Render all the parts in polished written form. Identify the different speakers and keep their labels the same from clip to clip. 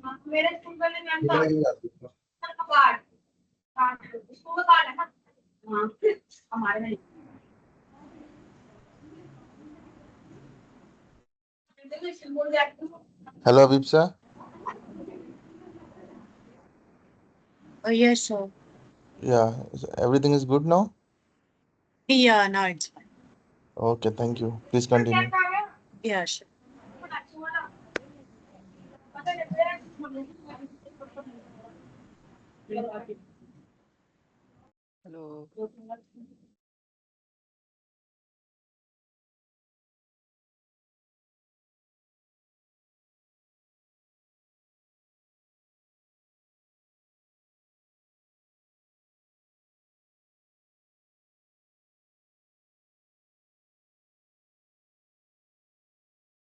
Speaker 1: मेरे स्कूल वाले मैम का कार्ड कार्ड स्कूल का कार्ड है ना। हाँ हमारे में
Speaker 2: Hello, Vipsa.
Speaker 3: Yes, sir.
Speaker 2: Yeah, everything is good now?
Speaker 3: Yeah, now it's fine.
Speaker 2: Okay, thank you. Please continue.
Speaker 3: Yeah, sure.
Speaker 4: Hello.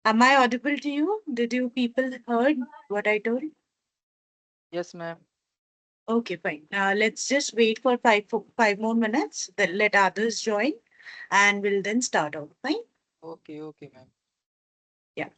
Speaker 3: Am I audible to you? Did you people heard what I told?
Speaker 4: Yes, ma'am.
Speaker 3: Okay, fine. Let's just wait for five more minutes. Then let others join, and we'll then start out. Fine.
Speaker 4: Okay, okay, ma'am.
Speaker 3: Yeah.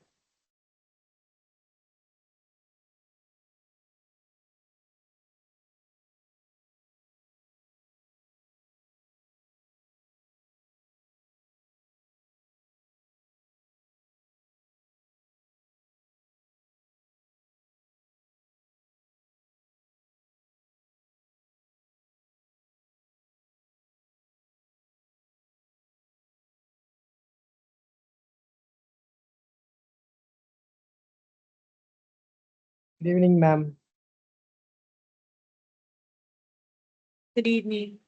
Speaker 5: Good evening, ma'am.
Speaker 3: Good evening.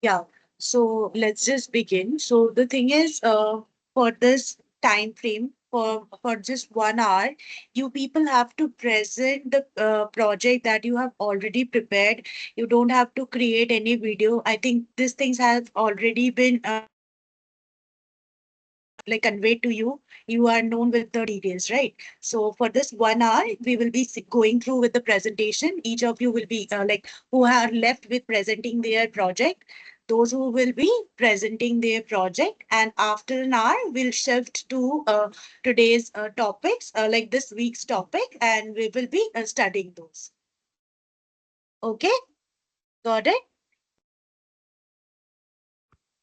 Speaker 3: Yeah. So let's just begin. So the thing is, for this time frame, for just 1 hour, you people have to present the project that you have already prepared. You don't have to create any video. I think these things have already been like conveyed to you. You are known with the details, right? So for this 1 hour, we will be going through with the presentation. Each of you will be like who are left with presenting their project. Those who will be presenting their project, and after an hour, we'll shift to today's topics, like this week's topic, and we will be studying those. Okay, got it?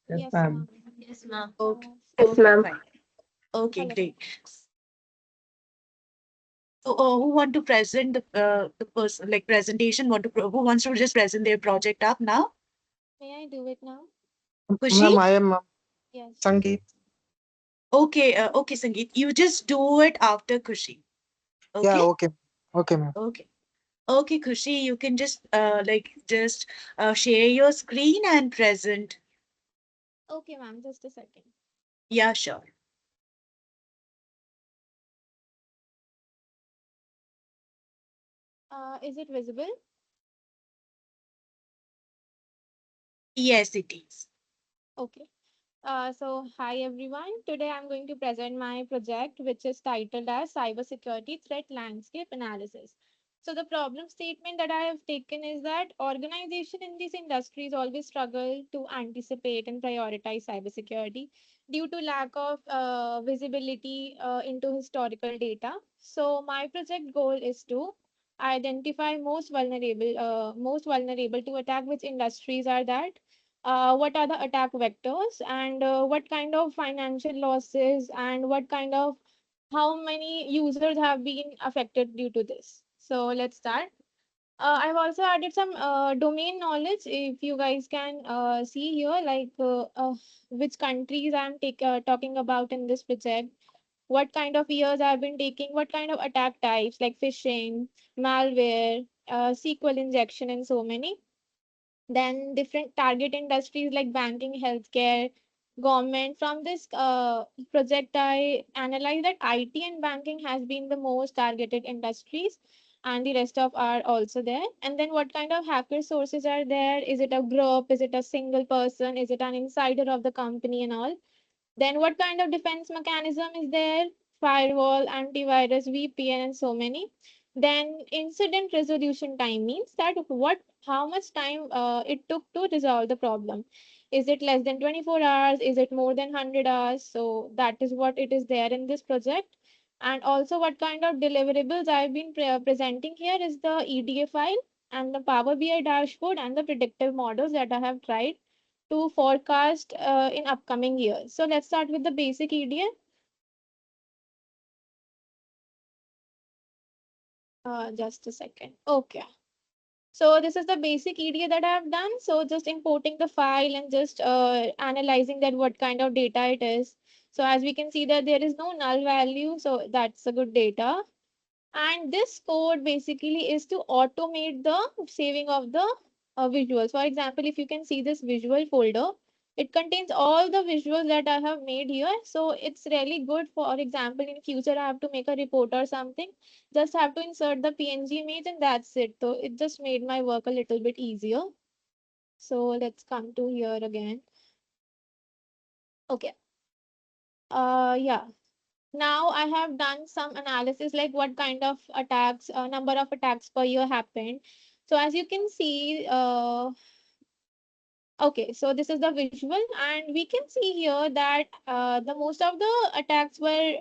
Speaker 5: Yes,
Speaker 6: Yes,
Speaker 5: ma'am.
Speaker 6: ma'am.
Speaker 1: Yes, ma'am.
Speaker 3: Okay,
Speaker 6: Yes,
Speaker 3: okay,
Speaker 6: ma'am.
Speaker 3: fine. Okay,
Speaker 6: Hello.
Speaker 3: great. So, who want to present the person like presentation? Who wants to just present their project up now?
Speaker 6: May I do it now?
Speaker 3: Kushi?
Speaker 5: Ma'am, I am
Speaker 6: Yes.
Speaker 5: Sangeet.
Speaker 3: Okay, Sangeet. You just do it after Kushi.
Speaker 5: Yeah,
Speaker 3: Okay?
Speaker 5: okay. Okay, ma'am.
Speaker 3: Okay. Okay, Kushi, you can just just share your screen and present.
Speaker 6: Okay, ma'am. Just a second.
Speaker 3: Yeah, sure.
Speaker 6: Is it visible?
Speaker 3: Yes, it is.
Speaker 6: Okay. Hi everyone. Today I'm going to present my project, which is titled as Cybersecurity Threat Landscape Analysis. So the problem statement that I have taken is that organization in these industries always struggle to anticipate and prioritize cybersecurity due to lack of visibility into historical data. So my project goal is to identify most vulnerable to attack, which industries are that, what are the attack vectors, and what kind of financial losses, and what kind of how many users have been affected due to this. So let's start. I've also added some domain knowledge. If you guys can see here, like which countries talking about in this project, what kind of years I've been taking, what kind of attack types like phishing, malware, SQL injection, and so many. Then different target industries like banking, healthcare, government. From this project, I analyzed that IT and banking has been the most targeted industries, and the rest of are also there. And then what kind of hacker sources are there? Is it a group? Is it a single person? Is it an insider of the company and all? Then what kind of defense mechanism is there? Firewall, antivirus, VPN, and so many. Then incident resolution time means that how much time it took to resolve the problem. Is it less than 24 hours? Is it more than 100 hours? So that is what it is there in this project. And also what kind of deliverables I've been presenting here is the EDA file and the Power BI dashboard and the predictive models that I have tried to forecast in upcoming years. So let's start with the basic EDA. Just a second. Okay. So this is the basic EDA that I have done. So just importing the file and just analyzing that what kind of data it is. So as we can see that there is no null value. So that's a good data. And this code basically is to automate the saving of the visuals. For example, if you can see this visual folder, it contains all the visuals that I have made here. So it's really good. For example, in future, I have to make a report or something. Just have to insert the PNG image and that's it. So it just made my work a little bit easier. So let's come to here again. Okay. Yeah. Now I have done some analysis like what kind of attacks, number of attacks per year happened. So as you can see, okay, so this is the visual, and we can see here that the most of the attacks were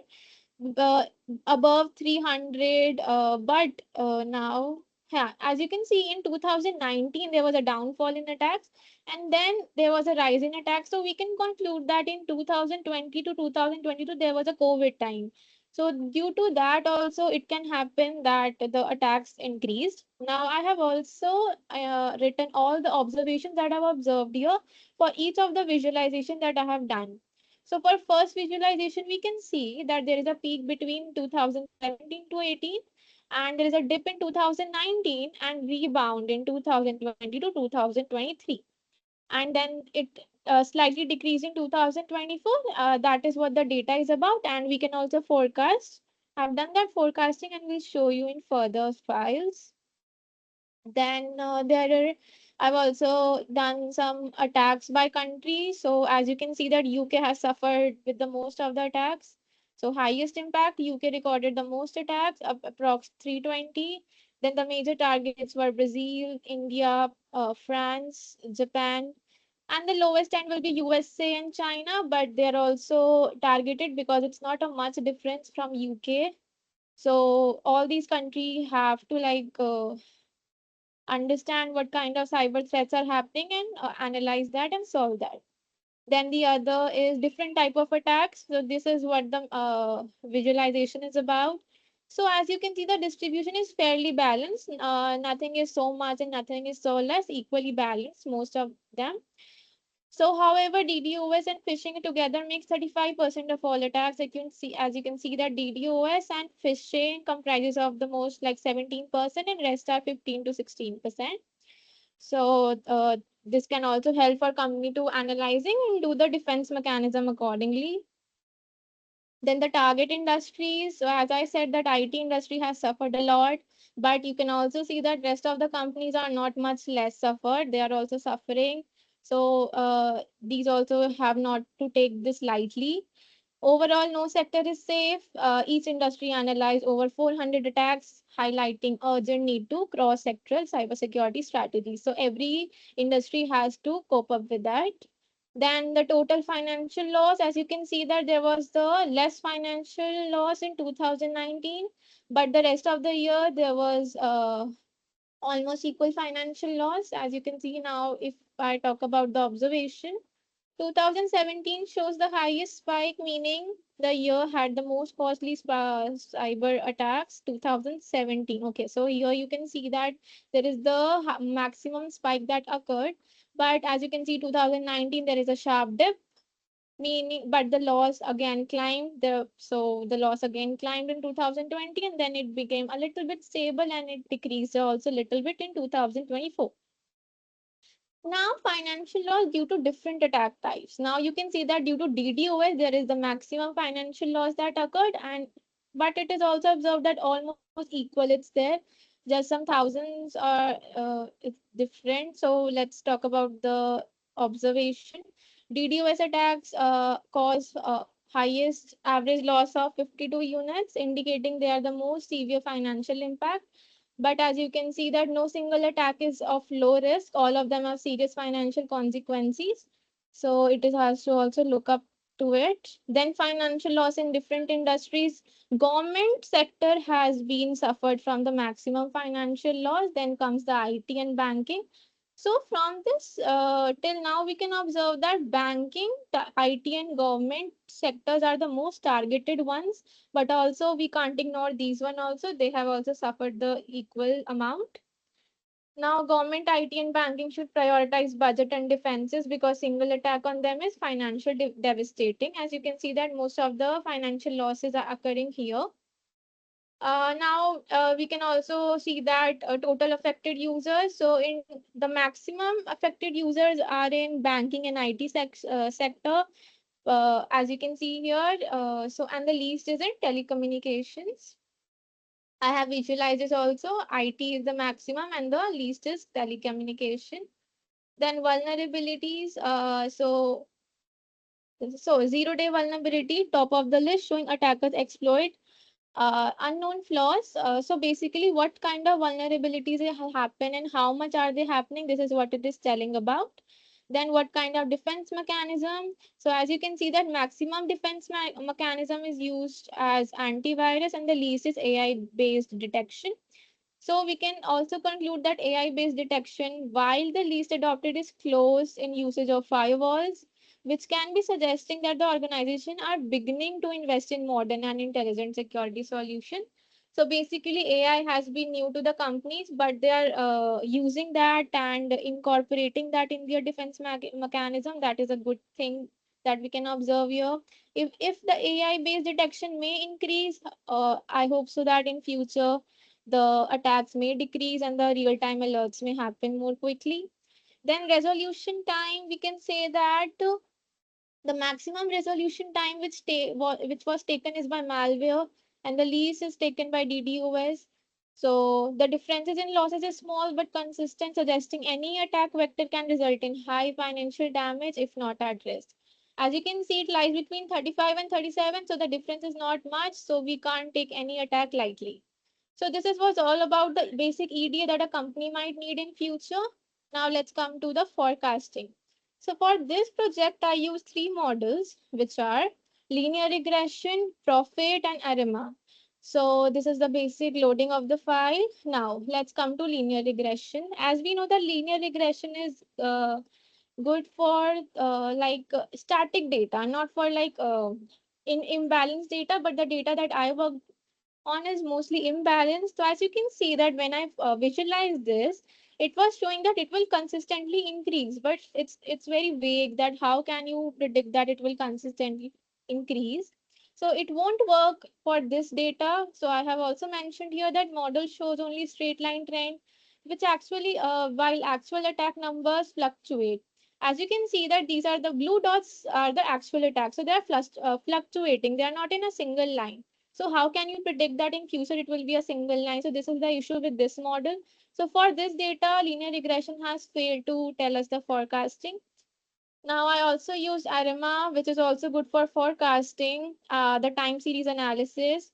Speaker 6: uh, above 300, but now, yeah, as you can see in 2019 there was a downfall in attacks, and then there was a rise in attacks. So we can conclude that in 2020 to 2022 there was a COVID time. So due to that also it can happen that the attacks increased. Now I have also written all the observations that I've observed here for each of the visualization that I have done. So for first visualization, we can see that there is a peak between 2017 to 18, and there is a dip in 2019 and rebound in 2020 to 2023. and then it slightly decreased in 2024. That is what the data is about, and we can also forecast. I've done that forecasting and we'll show you in further files. Then I've also done some attacks by country. So as you can see that UK has suffered with the most of the attacks. So highest impact, UK recorded the most attacks, approx 320. Then the major targets were Brazil, India, France, Japan, and the lowest end will be USA and China, but they're also targeted because it's not a much difference from UK. So all these countries have to understand what kind of cyber threats are happening and analyze that and solve that. Then the other is different type of attacks. So this is what the visualization is about. So as you can see, the distribution is fairly balanced. Nothing is so much and nothing is so less, equally balanced, most of them. So, however, DDoS and phishing together makes 35% of all attacks. As you can see that DDoS and phishing comprises of the most like 17% and rest are 15 to 16%. So, this can also help for company to analyzing and do the defense mechanism accordingly. Then the target industries, so as I said that IT industry has suffered a lot, but you can also see that rest of the companies are not much less suffered. They are also suffering. So these also have not to take this lightly. Overall, no sector is safe. Each industry analyzed over 400 attacks, highlighting urgent need to cross-sectoral cybersecurity strategies. So every industry has to cope up with that. Then the total financial loss, as you can see that there was the less financial loss in 2019, but the rest of the year there was almost equal financial loss. As you can see now, if I talk about the observation, 2017 shows the highest spike, meaning the year had the most costly cyber attacks. 2017. Okay, so here you can see that there is the maximum spike that occurred. But as you can see, 2019, there is a sharp dip, meaning, but the loss again climbed. So the loss again climbed in 2020, and then it became a little bit stable and it decreased also a little bit in 2024. Now, financial loss due to different attack types. Now you can see that due to DDoS, there is the maximum financial loss that occurred, and but it is also observed that almost equal it's there. Just some thousands are it's different. So let's talk about the observation. DDoS attacks cause highest average loss of 52 units, indicating they are the most severe financial impact. But as you can see that no single attack is of low risk. All of them have serious financial consequences. So it is has to also look up to it. Then financial loss in different industries. Government sector has been suffered from the maximum financial loss. Then comes the IT and banking. So from this till now, we can observe that banking, IT and government sectors are the most targeted ones, but also we can't ignore these one also. They have also suffered the equal amount. Now, government, IT, and banking should prioritize budget and defenses because single attack on them is financial devastating. As you can see that most of the financial losses are occurring here. Now, we can also see that total affected users. So, in the maximum affected users are in banking and IT sector. As you can see here, and the least is in telecommunications. I have visualizes also. IT is the maximum and the least is telecommunication. Then vulnerabilities. So 0-day vulnerability, top of the list, showing attackers exploit unknown flaws. So basically, what kind of vulnerabilities happen and how much are they happening? This is what it is telling about. Then what kind of defense mechanism? So as you can see that maximum defense mechanism is used as antivirus and the least is AI-based detection. So we can also conclude that AI-based detection, while the least adopted is close in usage of firewalls, which can be suggesting that the organization are beginning to invest in modern and intelligent security solution. So basically, AI has been new to the companies, but they are using that and incorporating that in their defense mechanism. That is a good thing that we can observe here. If the AI-based detection may increase, I hope so that in future the attacks may decrease and the real-time alerts may happen more quickly. Then resolution time, we can say that the maximum resolution time which was taken is by malware, and the least is taken by DDoS. So the differences in losses is small but consistent, suggesting any attack vector can result in high financial damage if not addressed. As you can see, it lies between 35 and 37, so the difference is not much, so we can't take any attack lightly. So this is what's all about the basic EDA that a company might need in future. Now let's come to the forecasting. So for this project, I use three models, which are linear regression, profit, and ARIMA. So this is the basic loading of the file. Now let's come to linear regression. As we know that linear regression is good for static data, not for in imbalanced data, but the data that I work on is mostly imbalanced. So as you can see that when I visualize this, it was showing that it will consistently increase, but it's very vague that how can you predict that it will consistently increase. So it won't work for this data. So I have also mentioned here that model shows only straight line trend, which actually while actual attack numbers fluctuate. As you can see that these are the blue dots are the actual attacks. So they are fluctuating. They are not in a single line. So how can you predict that in future it will be a single line? So this is the issue with this model. So for this data, linear regression has failed to tell us the forecasting. Now I also used ARIMA, which is also good for forecasting the time series analysis.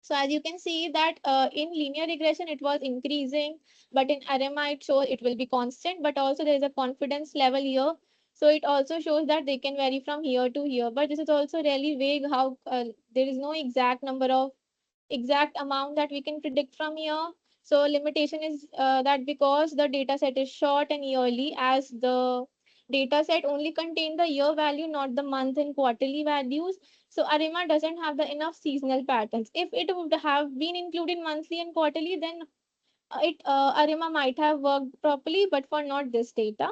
Speaker 6: So as you can see that in linear regression, it was increasing, but in ARIMA, it shows it will be constant, but also there is a confidence level here. So it also shows that they can vary from here to here, but this is also really vague how there is no exact amount that we can predict from here. So limitation is that because the data set is short and yearly, as the data set only contain the year value, not the month and quarterly values. So ARIMA doesn't have the enough seasonal patterns. If it would have been included monthly and quarterly, then ARIMA might have worked properly, but for not this data.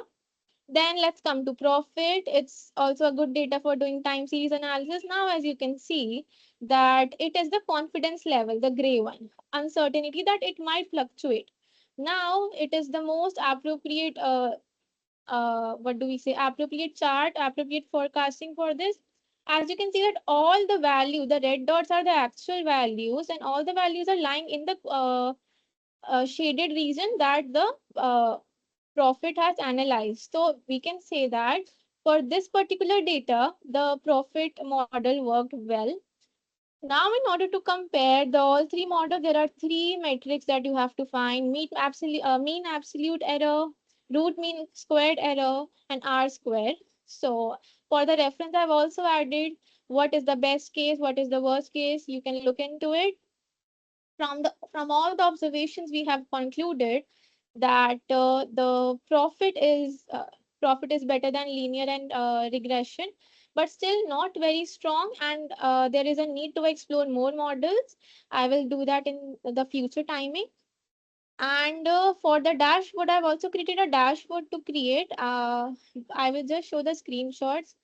Speaker 6: Then let's come to profit. It's also a good data for doing time series analysis. Now, as you can see, that it is the confidence level, the gray one, uncertainty that it might fluctuate. Now, it is the most appropriate, what do we say, appropriate chart, appropriate forecasting for this. As you can see that all the value, the red dots are the actual values, and all the values are lying in the shaded region that the profit has analyzed. So we can say that for this particular data, the profit model worked well. Now, in order to compare the all three models, there are three metrics that you have to find: mean absolute error, root mean squared error, and R squared. So for the reference, I've also added what is the best case, what is the worst case. You can look into it. From all the observations, we have concluded that the profit is better than linear and regression, but still not very strong, and there is a need to explore more models. I will do that in the future timing. And for the dashboard, I've also created a dashboard to create. I will just show the screenshots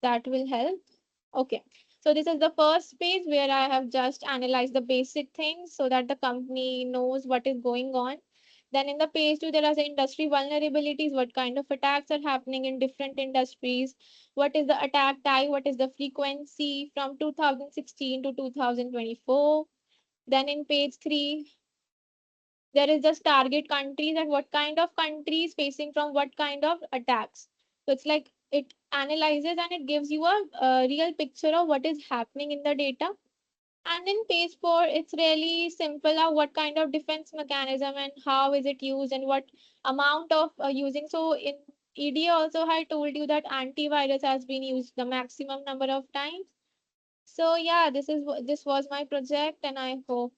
Speaker 6: that will help. Okay, so this is the first page where I have just analyzed the basic things so that the company knows what is going on. Then in the page two, there are the industry vulnerabilities, what kind of attacks are happening in different industries, what is the attack type, what is the frequency from 2016 to 2024. Then in page three, there is just target countries and what kind of countries facing from what kind of attacks. So it's like it analyzes and it gives you a real picture of what is happening in the data. And in page four, it's really simple of what kind of defense mechanism and how is it used and what amount of using. So in EDA also I told you that antivirus has been used the maximum number of times. So yeah, this was my project, and I hope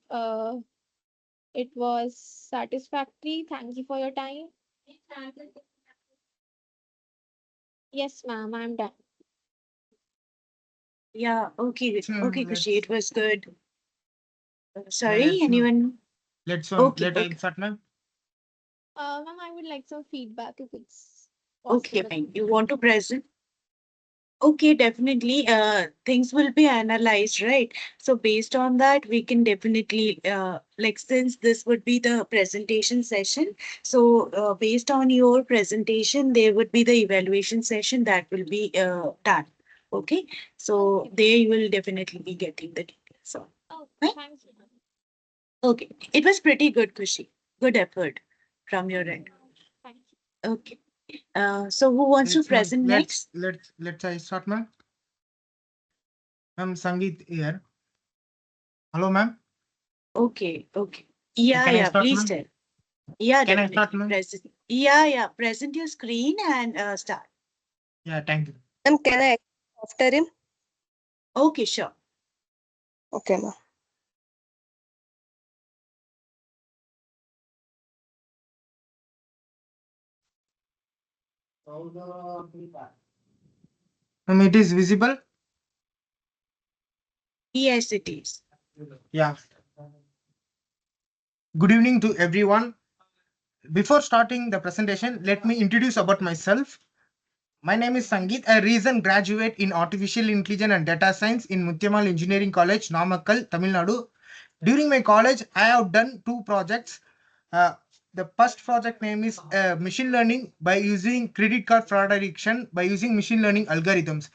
Speaker 6: it was satisfactory. Thank you for your time. Yes, ma'am, I'm done.
Speaker 3: Yeah, okay,
Speaker 5: So
Speaker 3: okay,
Speaker 5: let's-
Speaker 3: Kushi, it was good. Sorry,
Speaker 5: let's,
Speaker 3: anyone? Okay,
Speaker 5: let
Speaker 3: okay.
Speaker 5: I start, ma'am.
Speaker 6: Ma'am, I would like some feedback if it's
Speaker 3: Okay,
Speaker 6: possible.
Speaker 3: fine. You want to present? Okay, definitely. Things will be analyzed, right? So based on that, we can definitely, like, since this would be the presentation session, so based on your presentation, there would be the evaluation session that will be done. Okay, so
Speaker 6: Okay.
Speaker 3: there you will definitely be getting the details. So,
Speaker 6: Oh,
Speaker 3: right?
Speaker 6: thanks, ma'am.
Speaker 3: Okay, it was pretty good, Kushi. Good effort from your end.
Speaker 6: Thank you.
Speaker 3: Okay. So who wants to
Speaker 5: Yes, ma'am.
Speaker 3: present next?
Speaker 5: Let's I start, ma'am. Ma'am, Sangeet here. Hello, ma'am.
Speaker 3: Okay, okay. Yeah,
Speaker 5: Can I
Speaker 3: yeah,
Speaker 5: start,
Speaker 3: please
Speaker 5: ma'am?
Speaker 3: tell. Yeah,
Speaker 5: Can I start,
Speaker 3: definitely.
Speaker 5: ma'am?
Speaker 3: Present. Yeah, yeah. Present your screen and start.
Speaker 5: Yeah, thank you.
Speaker 7: Ma'am, can I after him?
Speaker 3: Okay, sure.
Speaker 7: Okay, ma'am.
Speaker 5: Ma'am, it is visible?
Speaker 3: Yes, it is.
Speaker 5: Yeah. Good evening to everyone. Before starting the presentation, let me introduce about myself. My name is Sangeet, a recent graduate in Artificial Intelligence and Data Science in Mutyamal Engineering College, Namakkal, Tamil Nadu. During my college, I have done two projects. Uh, the first project name is machine learning by using credit card fraud detection by using machine learning algorithms.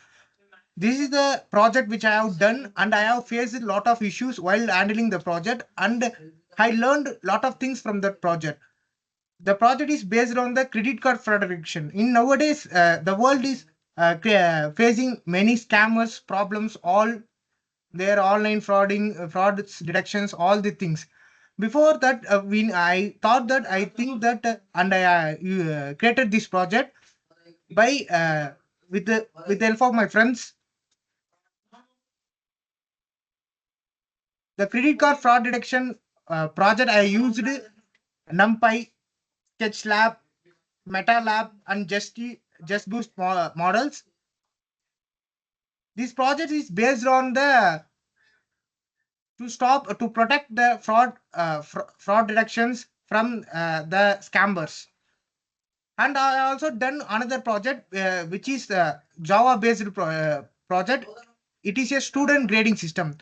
Speaker 5: This is the project which I have done, and I have faced a lot of issues while handling the project, and I learned a lot of things from that project. The project is based on the credit card fraud detection. In nowadays, the world is facing many scammers problems. All their online frauding, frauds detections, all the things. Before that, I thought that I think that, and I created this project by with the help of my friends. The credit card fraud detection project I used NumPy, SketchLab, MetaLab, and JustBoost models. This project is based on the to protect the fraud detections from the scammers. And I also done another project which is Java based project. It is a student grading system.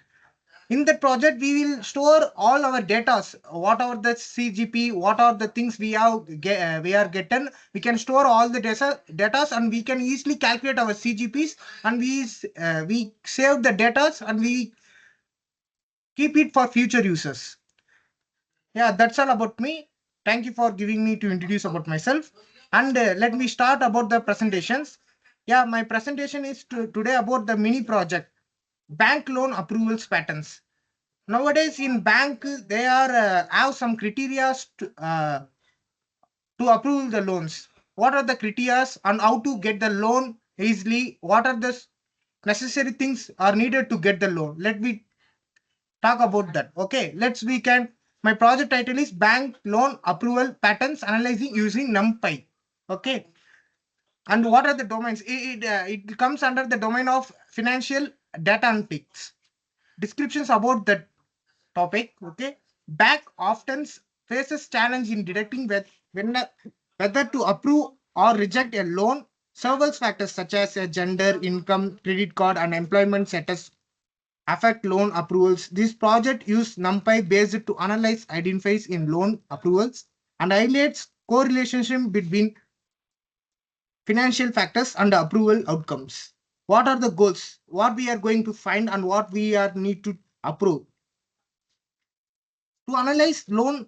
Speaker 5: In that project, we will store all our data, whatever the CGP, what are the things we we are getting. We can store all the data, and we can easily calculate our CGPs, and we save the data and we keep it for future users. Yeah, that's all about me. Thank you for giving me to introduce about myself. And let me start about the presentations. Yeah, my presentation is today about the mini project, bank loan approvals patterns. Nowadays in bank, they are have some criteria to approve the loans. What are the criteria and how to get the loan easily? What are the necessary things are needed to get the loan? Let me talk about that. Okay, we can. My project title is Bank Loan Approval Patterns Analyzing Using NumPy. Okay, and what are the domains? It comes under the domain of financial data analytics. Descriptions about that topic. Okay, bank often faces challenge in detecting whether to approve or reject a loan. Several factors such as gender, income, credit card, and employment status affect loan approvals. This project uses NumPy based to analyze identifies in loan approvals and highlights correlation between financial factors and approval outcomes. What are the goals? What we are going to find and what we are need to approve. To analyze loan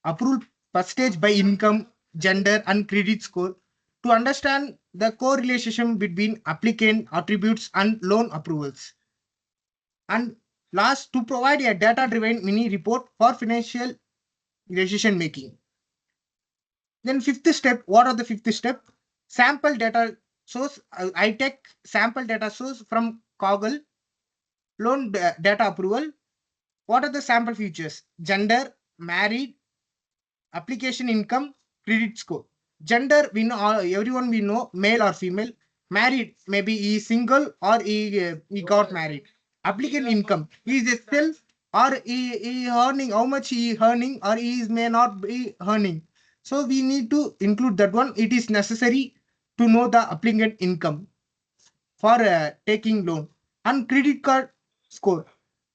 Speaker 5: approval percentage by income, gender, and credit score, to understand the correlation between applicant attributes and loan approvals. And last, to provide a data-driven mini report for financial decision making. Then fifth step, what are the fifth step? Sample data source. I take sample data source from Kaggle, loan data approval. What are the sample features? Gender, married, application income, credit score. Gender, we know everyone we know, male or female. Married, maybe he is single or he got married. Applicant income, he is a self or he earning, how much he earning or he is may not be earning. So we need to include that one. It is necessary to know the applicant income. for taking loan. And credit card score.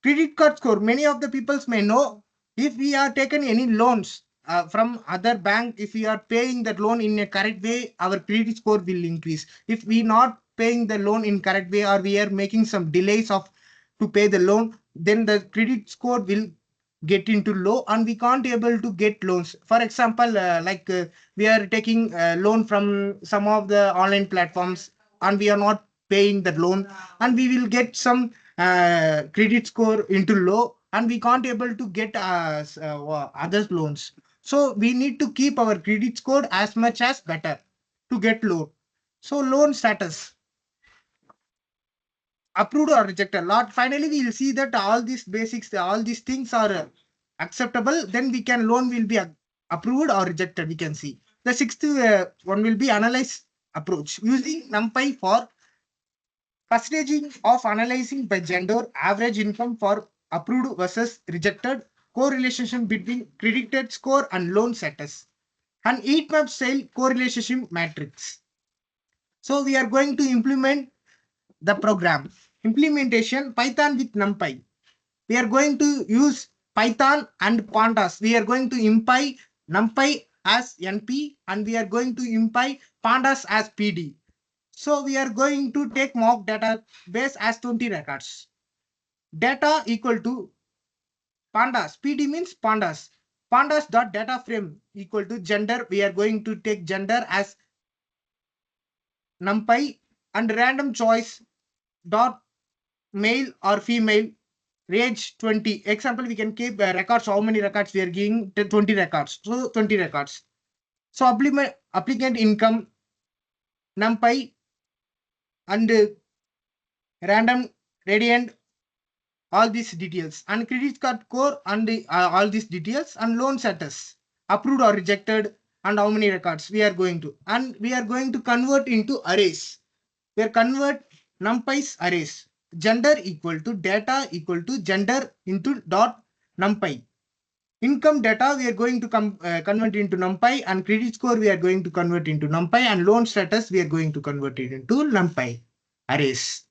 Speaker 5: Credit card score, many of the peoples may know, if we are taken any loans from other bank, if we are paying that loan in a correct way, our credit score will increase. If we not paying the loan in correct way, or we are making some delays of to pay the loan, then the credit score will get into low and we can't able to get loans. For example, we are taking loan from some of the online platforms and we are not paying that loan, and we will get some credit score into low and we can't able to get other loans. So we need to keep our credit score as much as better to get loan. So loan status, approved or rejected. Lot finally we will see that all these basics, all these things are acceptable, then we can loan will be approved or rejected. We can see the sixth one will be analyze approach using NumPy for percentage of analyzing by gender, average income for approved versus rejected, correlation between credited score and loan status, and heat map style correlation matrix. So we are going to implement the program. Implementation Python with NumPy. We are going to use Python and pandas. We are going to imply NumPy as NP and we are going to imply pandas as PD. So we are going to take mock database as 20 records. Data equal to pandas. PD means pandas. Pandas dot data frame equal to gender. We are going to take gender as NumPy and random choice dot male or female, age 20. Example, we can keep records, how many records we are giving, 20 records. So 20 records. So applicant income, NumPy and random radiant, all these details, and credit card core and all these details, and loan status, approved or rejected, and how many records we are going to. And we are going to convert into arrays. We are convert NumPy's arrays. Gender equal to data equal to gender into dot NumPy. Income data we are going to convert into NumPy, and credit score we are going to convert into NumPy, and loan status we are going to convert it into NumPy arrays.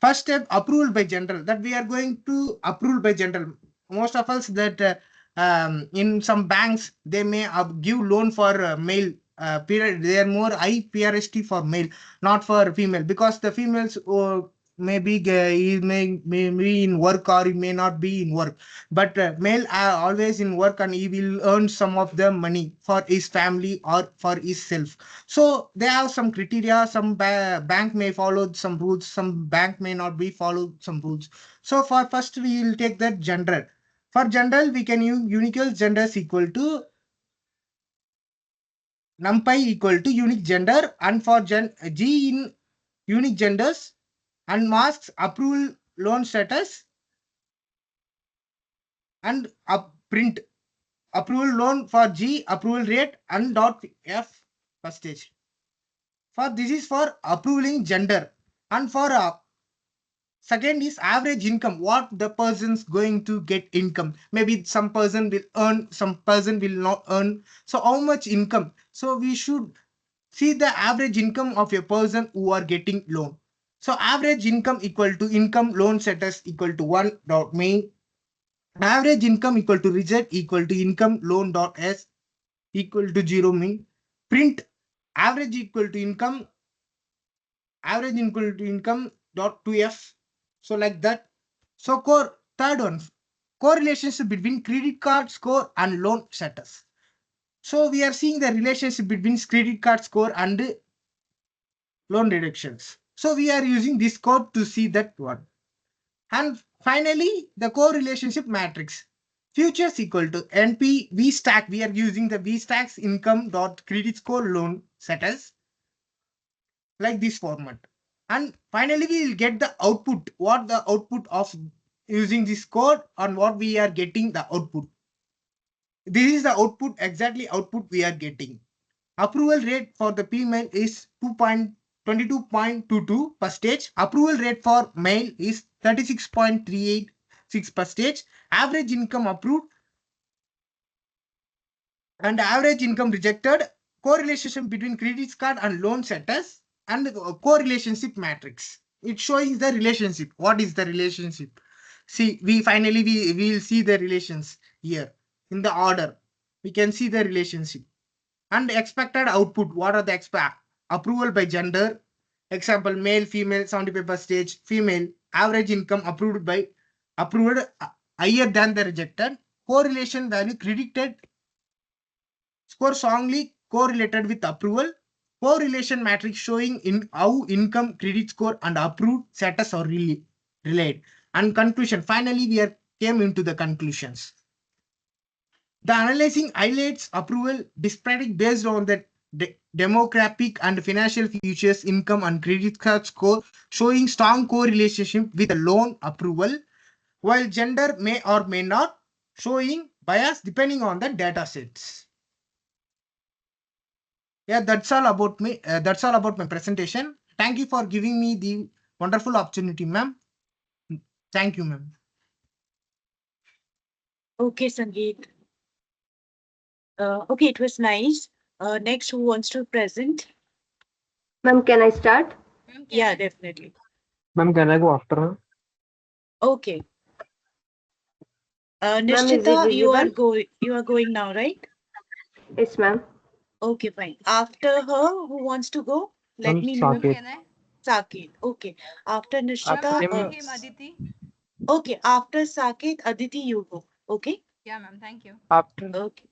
Speaker 5: First step, approval by general, that we are going to approve by general. Most of us that in some banks they may give loan for male period. They are more high PRST for male, not for female, because the females maybe he may be in work or he may not be in work, but male are always in work and he will earn some of the money for his family or for his self. So they have some criteria. Some bank may follow some rules, some bank may not be follow some rules. So for first we will take that gender. For general we can use unique genders equal to NumPy equal to unique gender, and for G in unique genders and masks approval loan status and print approval loan for G approval rate and dot F percentage. For this is for approving gender, and for second is average income, what the person's going to get income. Maybe some person will earn, some person will not earn. So how much income? So we should see the average income of a person who are getting loan. So average income equal to income loan status equal to 1 dot main. Average income equal to result equal to income loan dot s equal to 0 mean. Print average equal to income, average equal to income dot 2f. So like that. So third one, correlationship between credit card score and loan status. So we are seeing the relationship between credit card score and loan reductions. So we are using this code to see that one. And finally, the correlationship matrix. Futures equal to NP V stack. We are using the V stacks income dot credit score loan status like this format. And finally, we will get the output. What the output of using this code and what we are getting the output. This is the output, exactly output we are getting. Approval rate for the female is 22.22 per stage. Approval rate for male is 36.386 per stage. Average income approved and average income rejected. Correlation between credit card and loan status. and correlationship matrix. It showing the relationship. What is the relationship? See, we will see the relations here in the order. We can see the relationship and expected output. What are the expect approval by gender? Example: male, female, 75 stage, female, average income approved higher than the rejected. Correlation value predicted score strongly correlated with approval. Correlation matrix showing in how income, credit score, and approved status are really related. And conclusion. Finally, came into the conclusions. The analyzing highlights approval disparity based on the demographic and financial features, income, and credit card score, showing strong correlation with the loan approval, while gender may or may not, showing bias depending on the data sets. Yeah, that's all about me. That's all about my presentation. Thank you for giving me the wonderful opportunity, ma'am. Thank you, ma'am.
Speaker 3: Okay, Sangeet. Okay, it was nice. Next, who wants to present?
Speaker 7: Ma'am, can I start?
Speaker 3: Yeah, definitely.
Speaker 8: Ma'am, can I go after her?
Speaker 3: Okay.
Speaker 7: Ma'am, is it
Speaker 3: Nishchita,
Speaker 7: visible?
Speaker 3: you are going now, right?
Speaker 7: Yes, ma'am.
Speaker 3: Okay, fine. After her, who wants to go? Let
Speaker 8: Ma'am,
Speaker 3: me know.
Speaker 8: Saket.
Speaker 3: Saket. Okay. After Nishchita.
Speaker 8: After
Speaker 3: Okay. After Saket, Aditi, you go. Okay.
Speaker 1: Yeah, ma'am. Thank you.
Speaker 8: after
Speaker 3: Okay.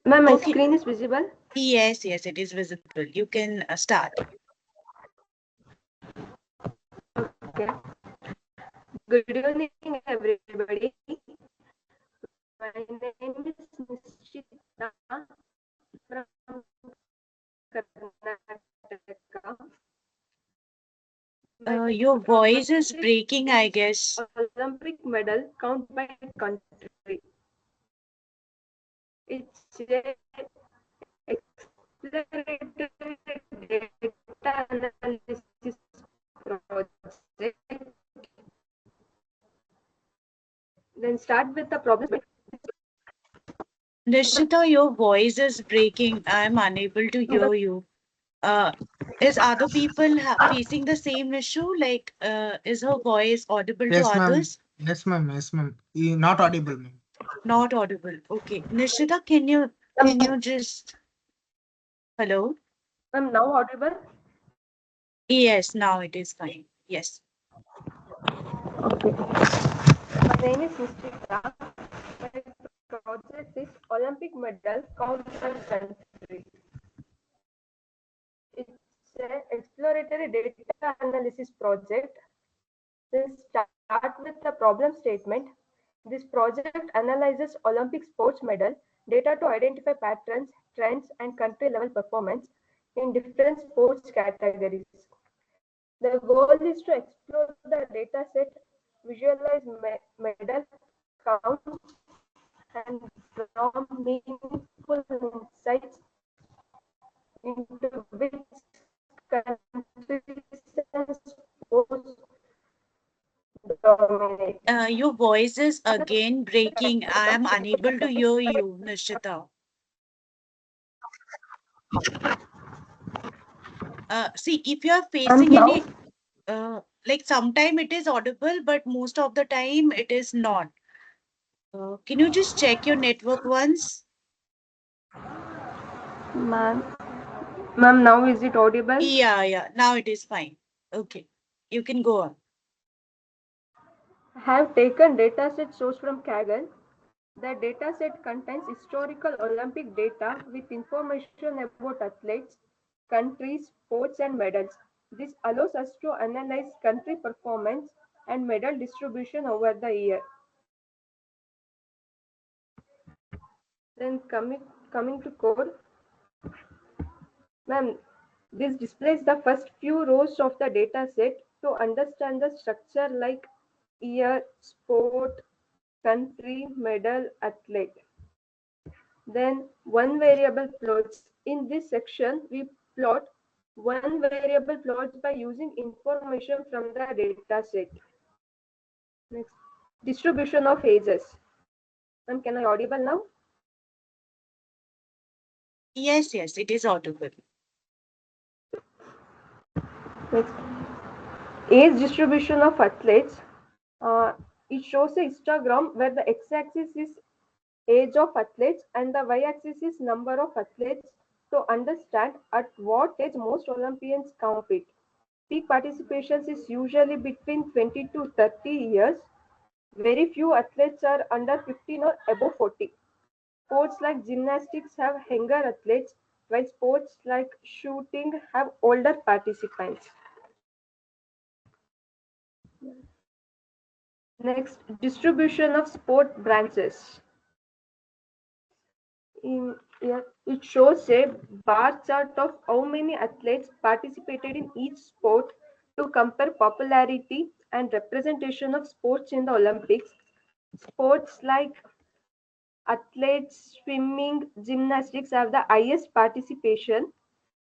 Speaker 7: Ma'am, my
Speaker 3: Okay.
Speaker 7: screen is visible?
Speaker 3: Yes, yes, it is visible. You can start.
Speaker 7: Okay. Good evening, everybody. My name is Nishita from Karnataka.
Speaker 3: Your voice is breaking, I guess.
Speaker 7: Olympic medal count by country. It's a exploratory data analysis project. Then start with the problem.
Speaker 3: Nishchita, your voice is breaking. I'm unable to hear you. Is other people facing the same issue? Like, is her voice audible to
Speaker 5: Yes, ma'am.
Speaker 3: others?
Speaker 5: Yes, ma'am. Yes, ma'am. Not audible, ma'am.
Speaker 3: Not audible. Okay. Nishchita, can you just hello?
Speaker 7: Ma'am, now audible?
Speaker 3: Yes, now it is fine. Yes.
Speaker 7: Okay. My name is Nishita. My project is Olympic medal count by country. It's an exploratory data analysis project. Let's start with the problem statement. This project analyzes Olympic sports medal data to identify patterns, trends, and country level performance in different sports categories. The goal is to explore the data set, visualize medal counts, and draw meaningful insights into which countries and sports dominate.
Speaker 3: Your voice is again breaking. I am unable to hear you, Nishchita. See, if you are facing
Speaker 7: now,
Speaker 3: any, like sometime it is audible, but most of the time it is not. Can you just check your network once?
Speaker 7: ma'am, now is it audible?
Speaker 3: Yeah, now it is fine. Okay, you can go on.
Speaker 7: Have taken dataset source from Kaggle. The dataset contains historical Olympic data with information about athletes, countries, sports, and medals. This allows us to analyze country performance and medal distribution over the year. Then coming to code, ma'am, this displays the first few rows of the dataset to understand the structure like year, sport, country, medal, athlete. Then one variable plots. In this section, we plot one variable plots by using information from the data set. Next, distribution of ages. Ma'am, can I audible now?
Speaker 3: Yes, it is audible.
Speaker 7: Next, age distribution of athletes. It shows a histogram where the x-axis is age of athletes and the y-axis is number of athletes to understand at what age most Olympians compete. Peak participation is usually between 20 to 30 years. Very few athletes are under 15 or above 40. Sports like gymnastics have younger athletes, while sports like shooting have older participants. Next, distribution of sport branches. Here, it shows a bar chart of how many athletes participated in each sport to compare popularity and representation of sports in the Olympics. Sports like athletes, swimming, gymnastics have the highest participation.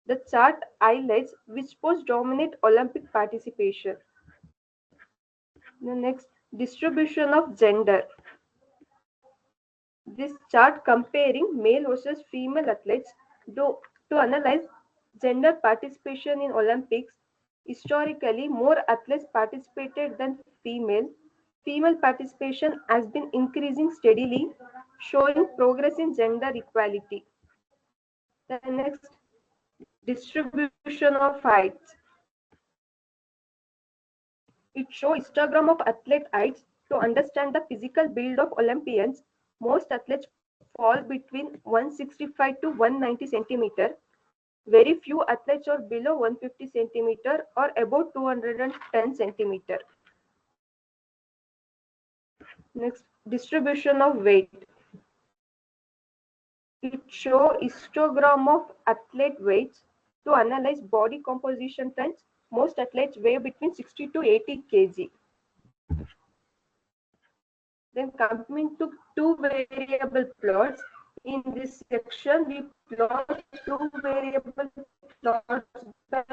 Speaker 7: The chart highlights which sports dominate Olympic participation. The next, distribution of gender. This chart comparing male versus female athletes to analyze gender participation in Olympics. Historically, more athletes participated than female. Female participation has been increasing steadily, showing progress in gender equality. The next, distribution of heights. It shows histogram of athlete heights to understand the physical build of Olympians. Most athletes fall between 165 to 190 centimeter. Very few athletes are below 150 centimeter or above 210 centimeter. Next, distribution of weight. It shows histogram of athlete weights to analyze body composition trends. Most athletes weigh between 60 to 80 kg. Then coming to two variable plots. In this section, we plot two variable plots by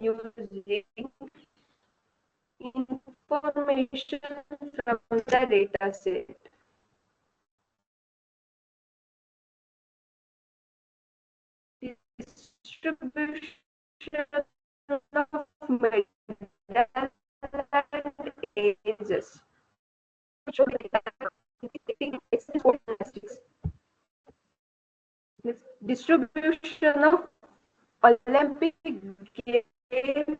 Speaker 7: using information from the data set. Distribution of medal and ages. Distribution of Olympic Games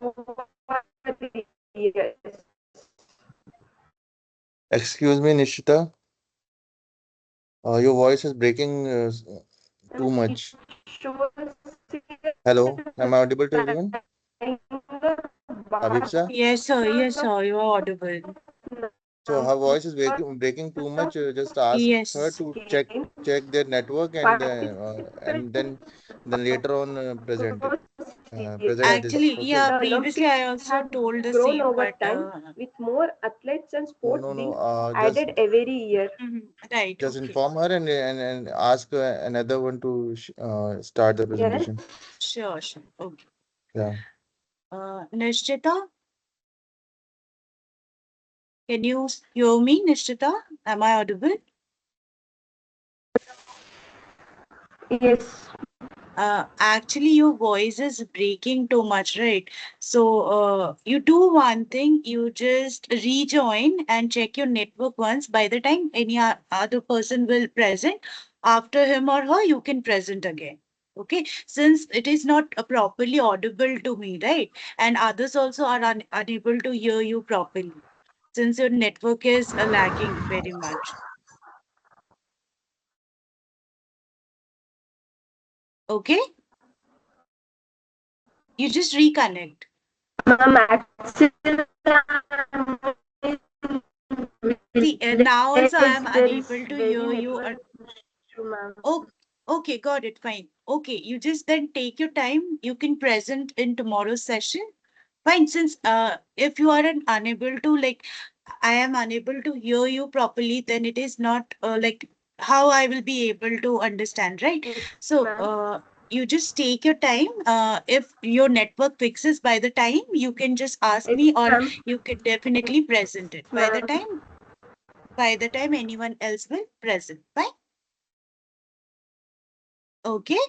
Speaker 7: over years.
Speaker 2: Excuse me, Nishita. Your voice is breaking too much. Hello, am I audible to everyone? Abhipsa?
Speaker 3: Yes, sir, you are audible.
Speaker 2: So her voice is breaking too much. Just ask her
Speaker 3: Yes.
Speaker 2: to check their network and then later on present this.
Speaker 3: Actually,
Speaker 2: Okay.
Speaker 3: yeah,
Speaker 7: The
Speaker 3: previously
Speaker 7: Olympics
Speaker 3: I also
Speaker 7: have
Speaker 3: told the
Speaker 7: grown
Speaker 3: same,
Speaker 7: over
Speaker 3: but
Speaker 7: time with more athletes and
Speaker 2: No,
Speaker 7: sports
Speaker 2: no,
Speaker 7: being
Speaker 2: no. Just
Speaker 7: added every year.
Speaker 3: right,
Speaker 2: just
Speaker 3: okay.
Speaker 2: inform her and ask another one to start the
Speaker 7: Yes.
Speaker 2: presentation.
Speaker 3: Sure, okay.
Speaker 2: Yeah.
Speaker 3: Nishchita, can you hear me, Nishchita? Am I audible?
Speaker 7: Yes.
Speaker 3: Actually, your voice is breaking too much, right? So, you do one thing, you just rejoin and check your network once. By the time any other person will present, after him or her, you can present again. Okay, since it is not properly audible to me, right? And others also are unable to hear you properly, since your network is lagging very much. Okay, you just reconnect.
Speaker 7: Ma'am, actually,
Speaker 3: See, now also I am
Speaker 7: there is
Speaker 3: unable to
Speaker 7: very
Speaker 3: hear you.
Speaker 7: network issue, ma'am.
Speaker 3: Oh, okay, got it. Fine. Okay, you just then take your time. You can present in tomorrow's session. Fine. Since if you are unable to like, I am unable to hear you properly, then it is not like how I will be able to understand, right?
Speaker 7: Yes,
Speaker 3: So
Speaker 7: ma'am.
Speaker 3: you just take your time. If your network fixes by the time, you can just ask
Speaker 7: Yes,
Speaker 3: me, or
Speaker 7: ma'am.
Speaker 3: you can definitely present it.
Speaker 7: Ma'am.
Speaker 3: By the time anyone else will present. Fine. Okay.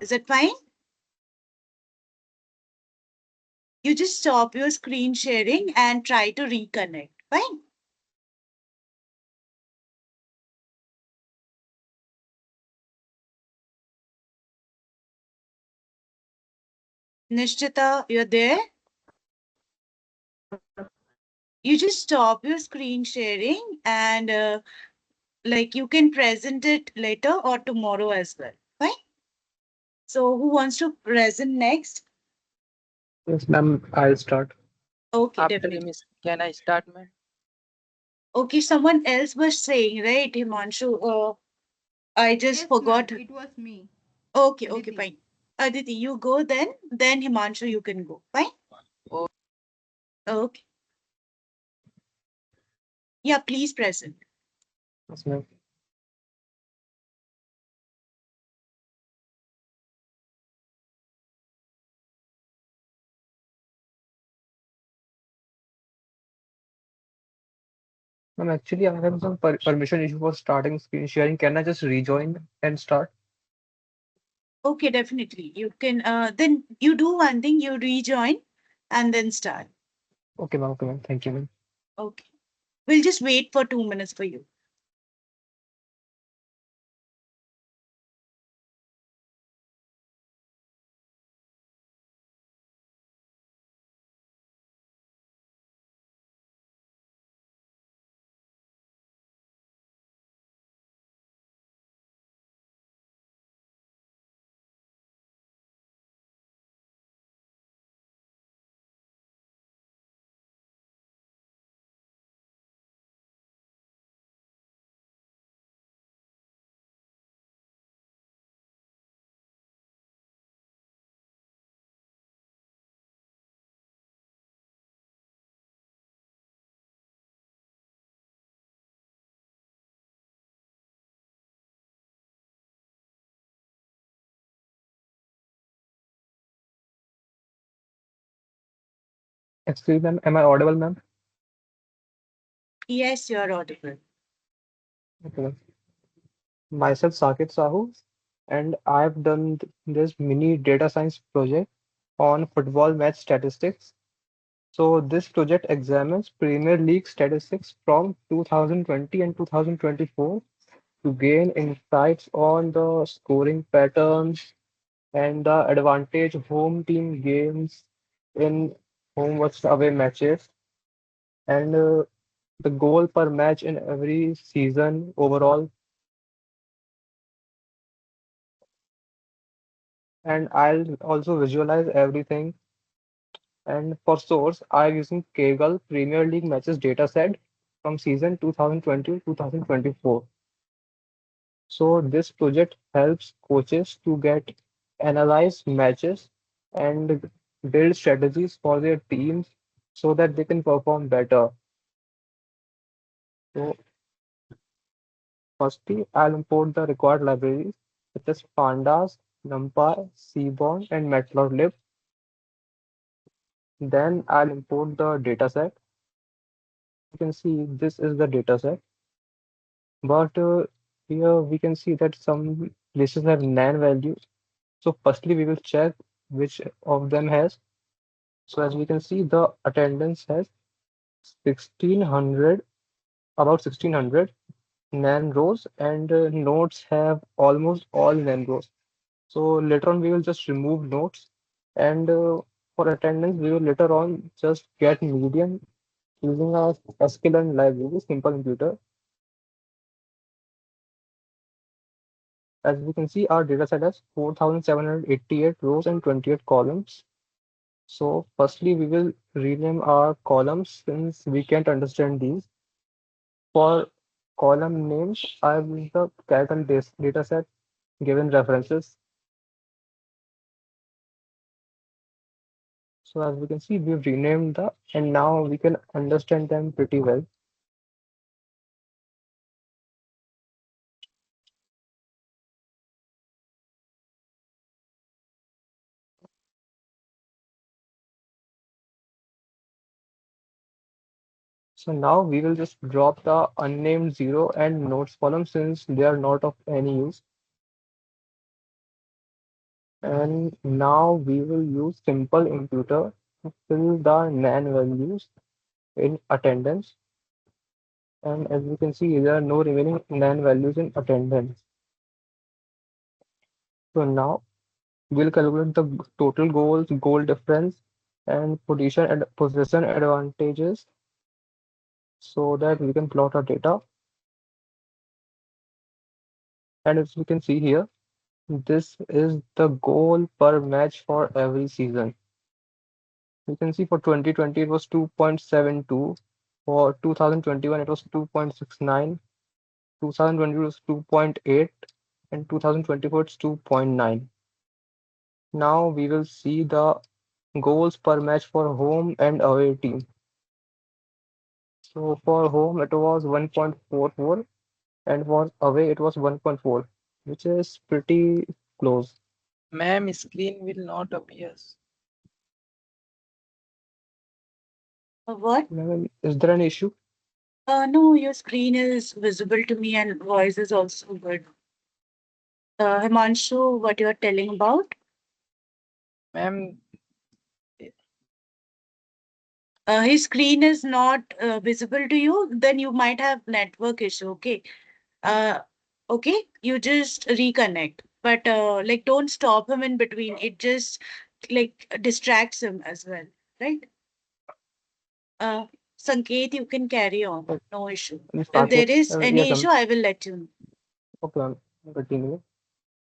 Speaker 3: Is it fine? You just stop your screen sharing and try to reconnect. Fine. Nishchita, you're there? You just stop your screen sharing and like you can present it later or tomorrow as well. Fine. So who wants to present next?
Speaker 8: Yes, ma'am, I'll start.
Speaker 3: Okay,
Speaker 4: After
Speaker 3: definitely.
Speaker 4: him is, can I start, ma'am?
Speaker 3: Okay, someone else was saying, right, Himanshu? I just
Speaker 1: Yes,
Speaker 3: forgot.
Speaker 1: ma'am, it was me.
Speaker 3: Okay, okay,
Speaker 1: Aditi.
Speaker 3: fine. Aditi, you go then. Then Himanshu, you can go. Fine.
Speaker 4: Oh.
Speaker 3: Okay. Yeah, please present.
Speaker 8: Yes, ma'am. Ma'am, actually, I have some permission issue for starting screen sharing. Can I just rejoin and start?
Speaker 3: Okay, definitely. You can then you do one thing, you rejoin and then start.
Speaker 8: Okay, ma'am. Okay, ma'am. Thank you, ma'am.
Speaker 3: Okay. We'll just wait for 2 minutes for you.
Speaker 8: Excuse me, ma'am. Am I audible, ma'am?
Speaker 3: Yes, you're audible.
Speaker 8: Okay, ma'am. Myself, Saket Sahu, and I've done this mini data science project on football match statistics. So this project examines Premier League statistics from 2020 and 2024 to gain insights on the scoring patterns and the advantage home team gains in home versus away matches and the goal per match in every season overall. And I'll also visualize everything. And for source, I'm using Kaggle Premier League matches dataset from season 2020-2024. So this project helps coaches to get analyze matches and build strategies for their teams so that they can perform better. So firstly, I'll import the required libraries such as pandas, numpy, seaborn, and matplotlib. Then I'll import the dataset. You can see this is the dataset, but here we can see that some places have nan values. So firstly, we will check which of them has. So as we can see, the attendance has 1600, about 1600 nan rows, and notes have almost all nan rows. So later on, we will just remove notes, and for attendance, we will later on just get median using our sklearn library, simple computer. As we can see, our data set has 4,788 rows and 28 columns. So firstly, we will rename our columns since we can't understand these. For column names, I have used the Kaggle data set given references. So as we can see, we've renamed the, and now we can understand them pretty well. So now we will just drop the unnamed zero and notes column since they are not of any use. And now we will use simple imputer to fill the nan values in attendance. And as you can see, there are no remaining nan values in attendance. So now we'll calculate the total goals, goal difference, and position advantages so that we can plot our data. And as you can see here, this is the goal per match for every season. You can see for 2020 it was 2.72, for 2021 it was 2.69, 2020 was 2.8, and 2024 it's 2.9. Now we will see the goals per match for home and away team. So for home it was 1.44 and for away it was 1.4, which is pretty close.
Speaker 4: Ma'am, screen will not appear.
Speaker 3: What?
Speaker 8: Is there an issue?
Speaker 3: No, your screen is visible to me and voice is also good. Himanshu, what you are telling about?
Speaker 4: Ma'am,
Speaker 3: His screen is not visible to you, then you might have network issue. Okay. Okay, you just reconnect, but like don't stop him in between. It just like distracts him as well, right? Uh, Sanket, you can carry on. No issue.
Speaker 8: We
Speaker 3: If
Speaker 8: start with
Speaker 3: there is
Speaker 8: yes,
Speaker 3: any issue, I will let you know.
Speaker 8: okay, continue.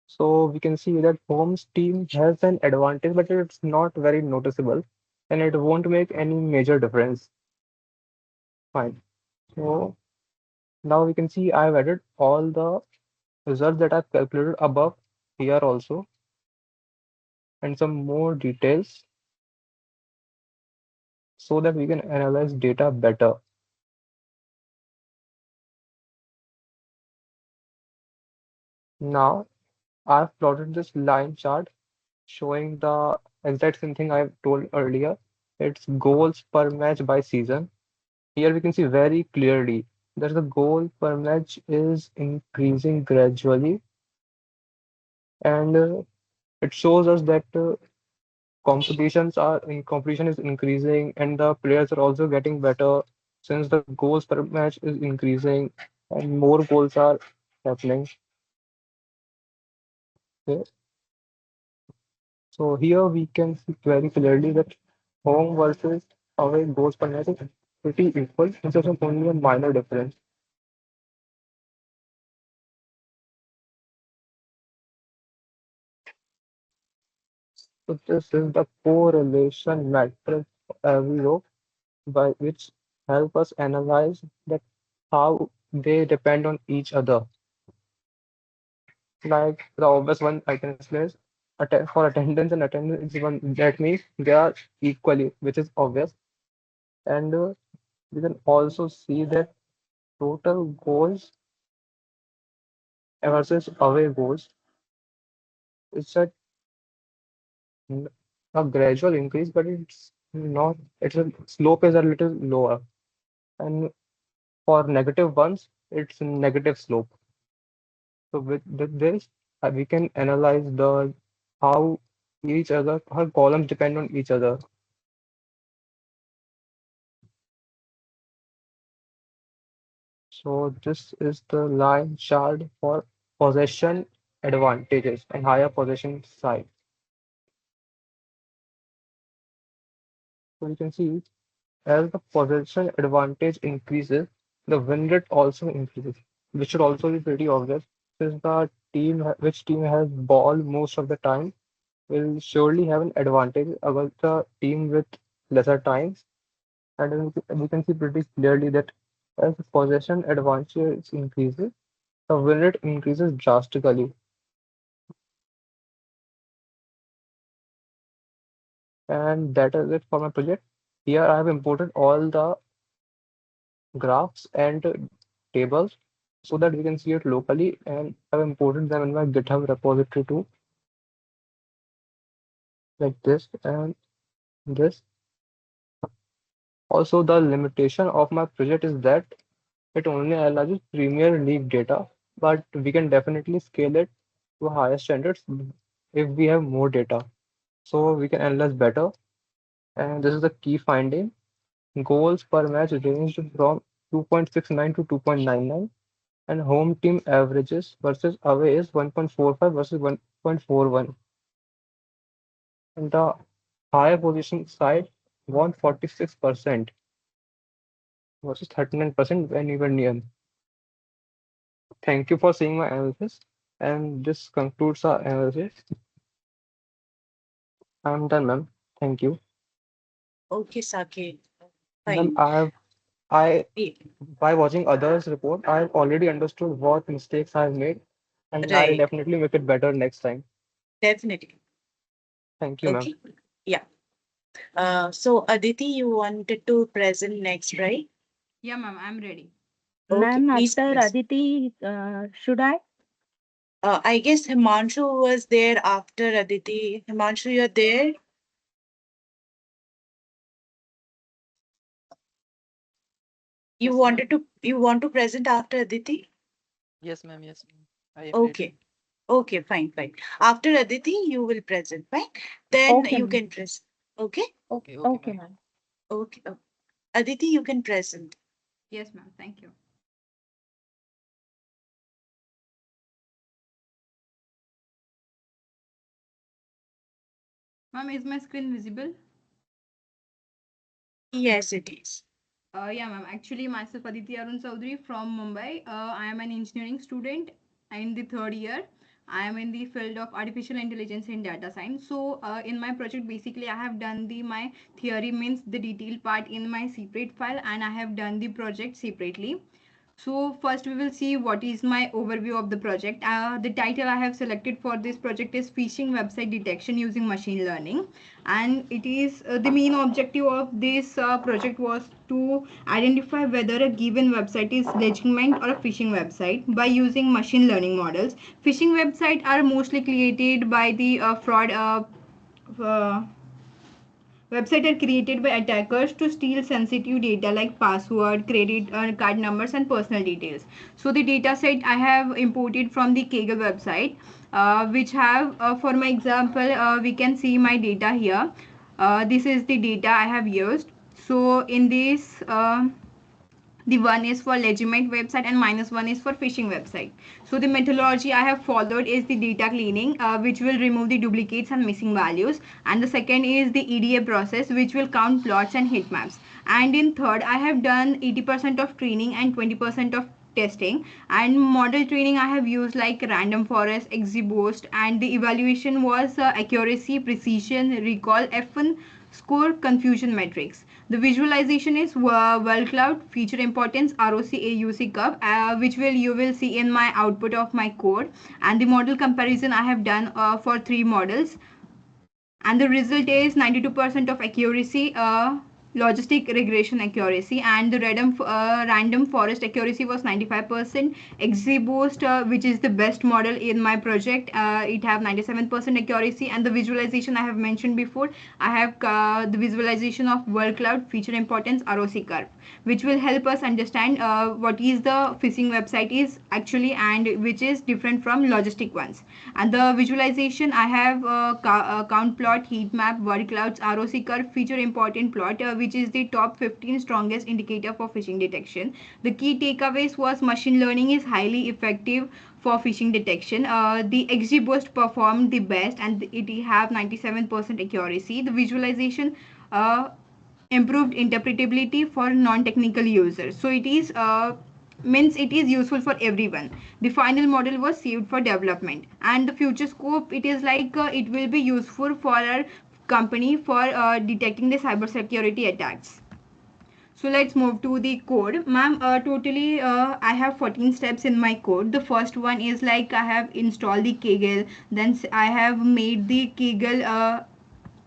Speaker 8: So we can see that home's team has an advantage, but it's not very noticeable, and it won't make any major difference. Fine. So now we can see I've added all the results that I've calculated above here also, and some more details so that we can analyze data better. Now I've plotted this line chart showing the exact same thing I've told earlier. It's goals per match by season. Here we can see very clearly that the goal per match is increasing gradually, and it shows us that competition is increasing, and the players are also getting better since the goals per match is increasing and more goals are happening. Okay. So here we can see very clearly that home versus away goals per match is pretty equal. It's just only a minor difference. So this is the correlation matrix for every row by which help us analyze that how they depend on each other. Like the obvious one I can explain is for attendance and attendance is one that means they are equally, which is obvious. And we can also see that total goals versus away goals is a gradual increase, but it's not, it's a slope is a little lower. And for negative ones, it's a negative slope. So with this, we can analyze the how how columns depend on each other. So this is the line chart for possession advantages and higher possession side. So you can see as the possession advantage increases, the win rate also increases, which should also be pretty obvious since the which team has ball most of the time will surely have an advantage against the team with lesser times. And then we can see pretty clearly that as the possession advantage increases, the win rate increases drastically. And that is it for my project. Here I have imported all the graphs and tables so that we can see it locally, and I've imported them in my GitHub repository too, like this and this. Also, the limitation of my project is that it only analyzes Premier League data, but we can definitely scale it to higher standards if we have more data. So we can analyze better. And this is the key finding. Goals per match ranged from 2.69 to 2.99, and home team averages versus away is 1.45 versus 1.41. And the higher position side won 46% versus 39% when we were near. Thank you for seeing my analysis, and this concludes our analysis. I'm done, ma'am. Thank you.
Speaker 3: Okay, Saket.
Speaker 8: Ma'am,
Speaker 3: Fine.
Speaker 8: I,
Speaker 3: Yeah,
Speaker 8: by watching others' report, I've already understood what mistakes I've made, and I'll
Speaker 3: right.
Speaker 8: definitely make it better next time.
Speaker 3: Definitely.
Speaker 8: Thank you, ma'am.
Speaker 3: Okay. Yeah. So Aditi, you wanted to present next, right?
Speaker 1: Yeah, ma'am, I'm ready.
Speaker 3: Okay,
Speaker 9: Ma'am,
Speaker 3: please
Speaker 9: after
Speaker 3: present.
Speaker 9: Aditi, should I?
Speaker 3: I guess Himanshu was there after Aditi. Himanshu, you're there?
Speaker 4: Yes, ma'am.
Speaker 3: You want to present after Aditi?
Speaker 4: Yes, ma'am. Yes, ma'am. I am ready.
Speaker 3: Okay. Okay, fine, fine. After Aditi, you will present, fine? Then
Speaker 9: Okay,
Speaker 3: you
Speaker 9: ma'am.
Speaker 3: can present. Okay?
Speaker 4: Okay, okay,
Speaker 9: Okay,
Speaker 4: ma'am.
Speaker 9: ma'am.
Speaker 3: Okay. Aditi, you can present.
Speaker 1: Yes, ma'am, thank you. Ma'am, is my screen visible?
Speaker 3: Yes, it is.
Speaker 1: Yeah, ma'am. Actually, myself Aditi Arun Chaudhary from Mumbai. I am an engineering student in the third year. I am in the field of artificial intelligence and data science. So, in my project, basically, I have done the my theory means the detailed part in my separate file, and I have done the project separately. So first we will see what is my overview of the project. The title I have selected for this project is phishing website detection using machine learning, and it is the main objective of this project was to identify whether a given website is legitimate or a phishing website by using machine learning models. Phishing websites are mostly created by the fraud uh, websites are created by attackers to steal sensitive data like password, credit card numbers, and personal details. So the data set I have imported from the Kaggle website, which have, for my example, we can see my data here. This is the data I have used. So in this, the one is for legitimate website and minus one is for phishing website. So the methodology I have followed is the data cleaning, which will remove the duplicates and missing values, and the second is the EDA process, which will count plots and heat maps, and in third I have done 80% of training and 20% of testing. And model training I have used like random forest, XGBoost, and the evaluation was accuracy, precision, recall, F1 score, confusion metrics. The visualization is world cloud, feature importance, ROC AUC curve, which will you will see in my output of my code. And the model comparison I have done for three models, and the result is 92% of accuracy, logistic regression accuracy, and the random forest accuracy was 95%. XGBoost, which is the best model in my project, it have 97% accuracy. And the visualization I have mentioned before, I have the visualization of world cloud, feature importance, ROC curve, which will help us understand what is the phishing website is actually and which is different from logistic ones. And the visualization I have count plot, heat map, word clouds, ROC curve, feature important plot, which is the top 15 strongest indicator for phishing detection. The key takeaways was machine learning is highly effective for phishing detection. The XGBoost performed the best and it have 97% accuracy. The visualization improved interpretability for non-technical users. So it is means it is useful for everyone. The final model was saved for development, and the future scope it is like it will be useful for our company for detecting the cybersecurity attacks. So let's move to the code. Ma'am, totally I have 14 steps in my code. The first one is like I have installed the Kaggle, then I have made the Kaggle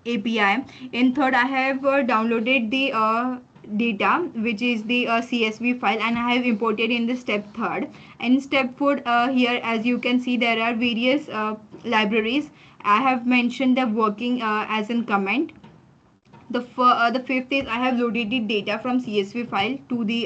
Speaker 1: API. In third, I have downloaded the data, which is the CSV file, and I have imported in the step third. And step four, here as you can see, there are various libraries. I have mentioned the working as in comment. The fifth is I have loaded the data from CSV file to the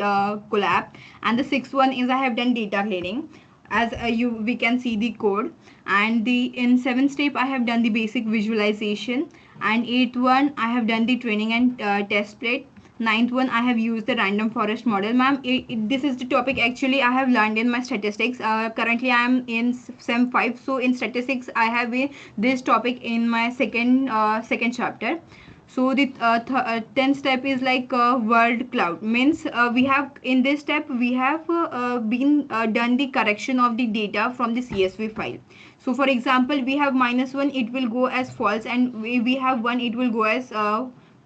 Speaker 1: collab, and the sixth one is I have done data cleaning. as you we can see the code. And the in 7th step I have done the basic visualization, and 8th one I have done the training and test plate. Ninth one I have used the random forest model. Ma'am, this is the topic actually I have learned in my statistics. Currently I am in sem 5, so in statistics I have this topic in my second chapter. So the 10th step is like word cloud, means we have in this step we have been done the correction of the data from the CSV file. So for example, we have -1, it will go as false, and we have 1, it will go as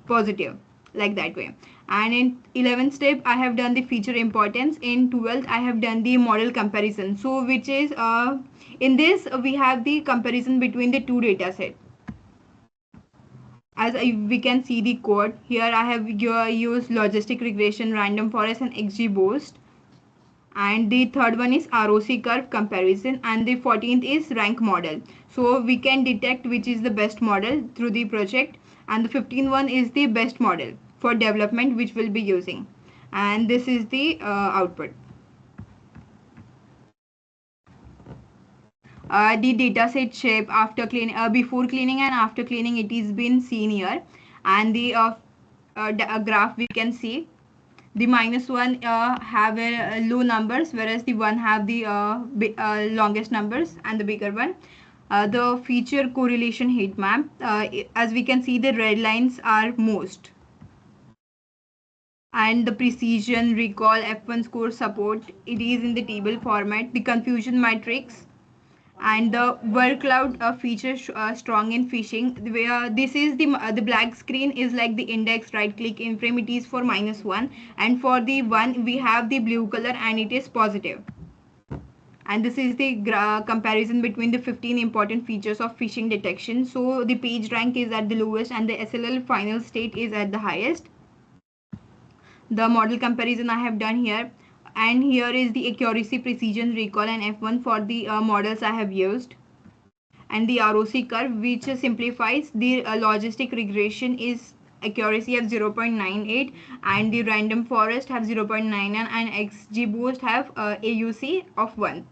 Speaker 1: positive, like that way. And in 11th step I have done the feature importance. In 12th I have done the model comparison, so which is in this we have the comparison between the two data set. As we can see the code here, I have used logistic regression, random forest, and XGBoost. And the third one is ROC curve comparison, and the 14th is rank model. So we can detect which is the best model through the project, and the 15th one is the best model for development which we'll be using. And this is the output. The dataset shape after cleaning, before cleaning and after cleaning, it is been seen here. And the graph we can see the -1 have low numbers, whereas the one have the longest numbers and the bigger one. The feature correlation heat map, as we can see the red lines are most. And the precision, recall, F1 score support, it is in the table format. The confusion matrix, and the word cloud feature strong in phishing, where this is the black screen is like the index, right click in frame, it is for -1, and for the one we have the blue color and it is positive. And this is the comparison between the 15 important features of phishing detection. So the page rank is at the lowest and the SLL final state is at the highest. The model comparison I have done here, and here is the accuracy, precision, recall, and F1 for the models I have used. And the ROC curve, which simplifies the logistic regression, is accuracy of 0.98, and the random forest have 0.99, and XGBoost have AUC of 1.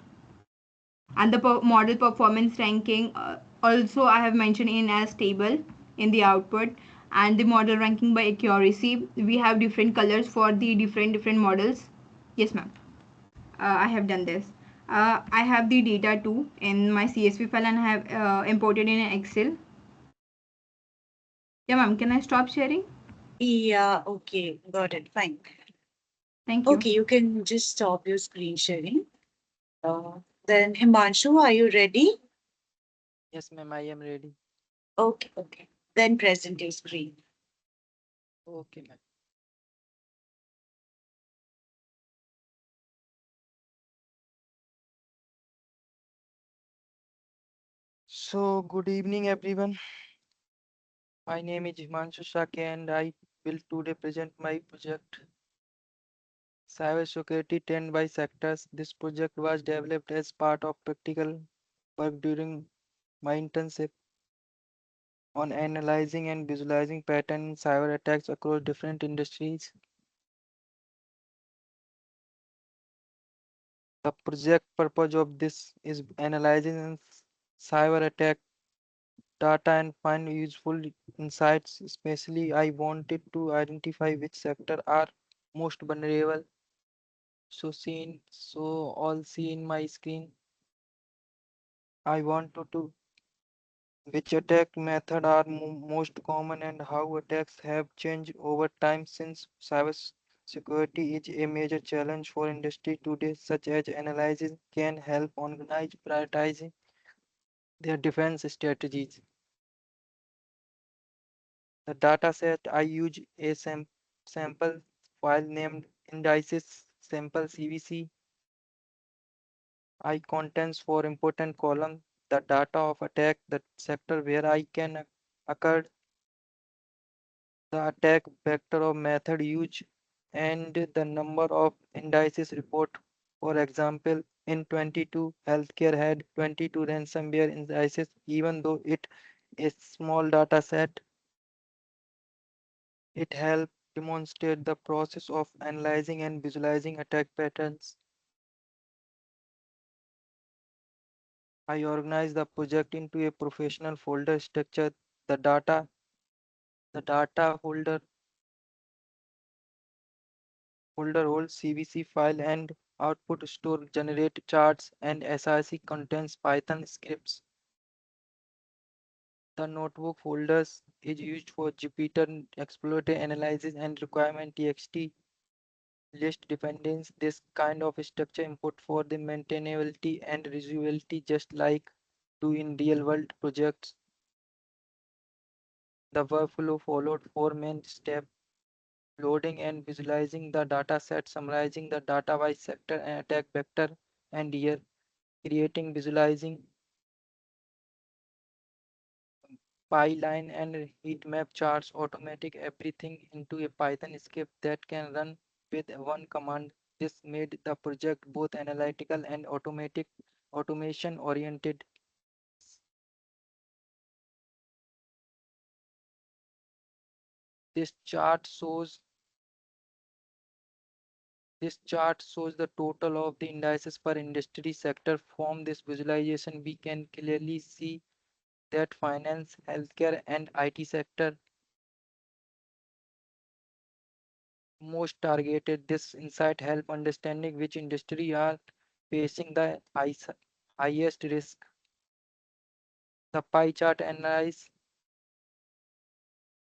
Speaker 1: And the model performance ranking also I have mentioned in as table in the output. And the model ranking by accuracy, we have different colors for the different models. Yes ma'am, I have done this. I have the data too in my CSV file, and I have imported in Excel. Yeah ma'am, can I stop sharing?
Speaker 3: Yeah, okay, got it, fine.
Speaker 1: Thank you.
Speaker 3: Okay, you can just stop your screen sharing. Then Himanshu, are you ready?
Speaker 4: Yes, ma'am, I am ready.
Speaker 3: Okay, okay. Then present your screen.
Speaker 4: Okay, ma'am. So, good evening, everyone. My name is Himanshu Shake, and I will today present my project Cybersecurity 10 by Sectors. This project was developed as part of practical work during my internship on analyzing and visualizing pattern in cyber attacks across different industries. The project purpose of this is analyzing cyber attack data and find useful insights. Especially, I wanted to identify which sector are most vulnerable. So all see in my screen. I want to which attack method are most common and how attacks have changed over time since cybersecurity is a major challenge for industry today, such as analysis can help organize prioritizing their defense strategies. The dataset I use a sample file named indices sample CVC. I contents for important column, the data of attack, the sector where I can occurred, the attack vector or method used, and the number of indices report. For example, in 22, healthcare had 22 ransomware indices, even though it is small data set. It helped demonstrate the process of analyzing and visualizing attack patterns. I organize the project into a professional folder structure. The data, the data folder holds CVC file and output store generate charts and SRC contains Python scripts. The notebook folders is used for Jupyter exploratory analysis and requirement txt list dependence. This kind of structure input for the maintainability and reusability just like do in real world projects. The workflow followed four main steps: loading and visualizing the data set, summarizing the data by sector and attack vector and year, creating visualizing pie line and heat map charts, automatic everything into a Python script that can run with one command. This made the project both analytical and automation oriented. This chart shows This chart shows the total of the indices per industry sector. From this visualization, we can clearly see that finance, healthcare, and IT sector most targeted. This insight help understanding which industry are facing the highest risk. The pie chart analyze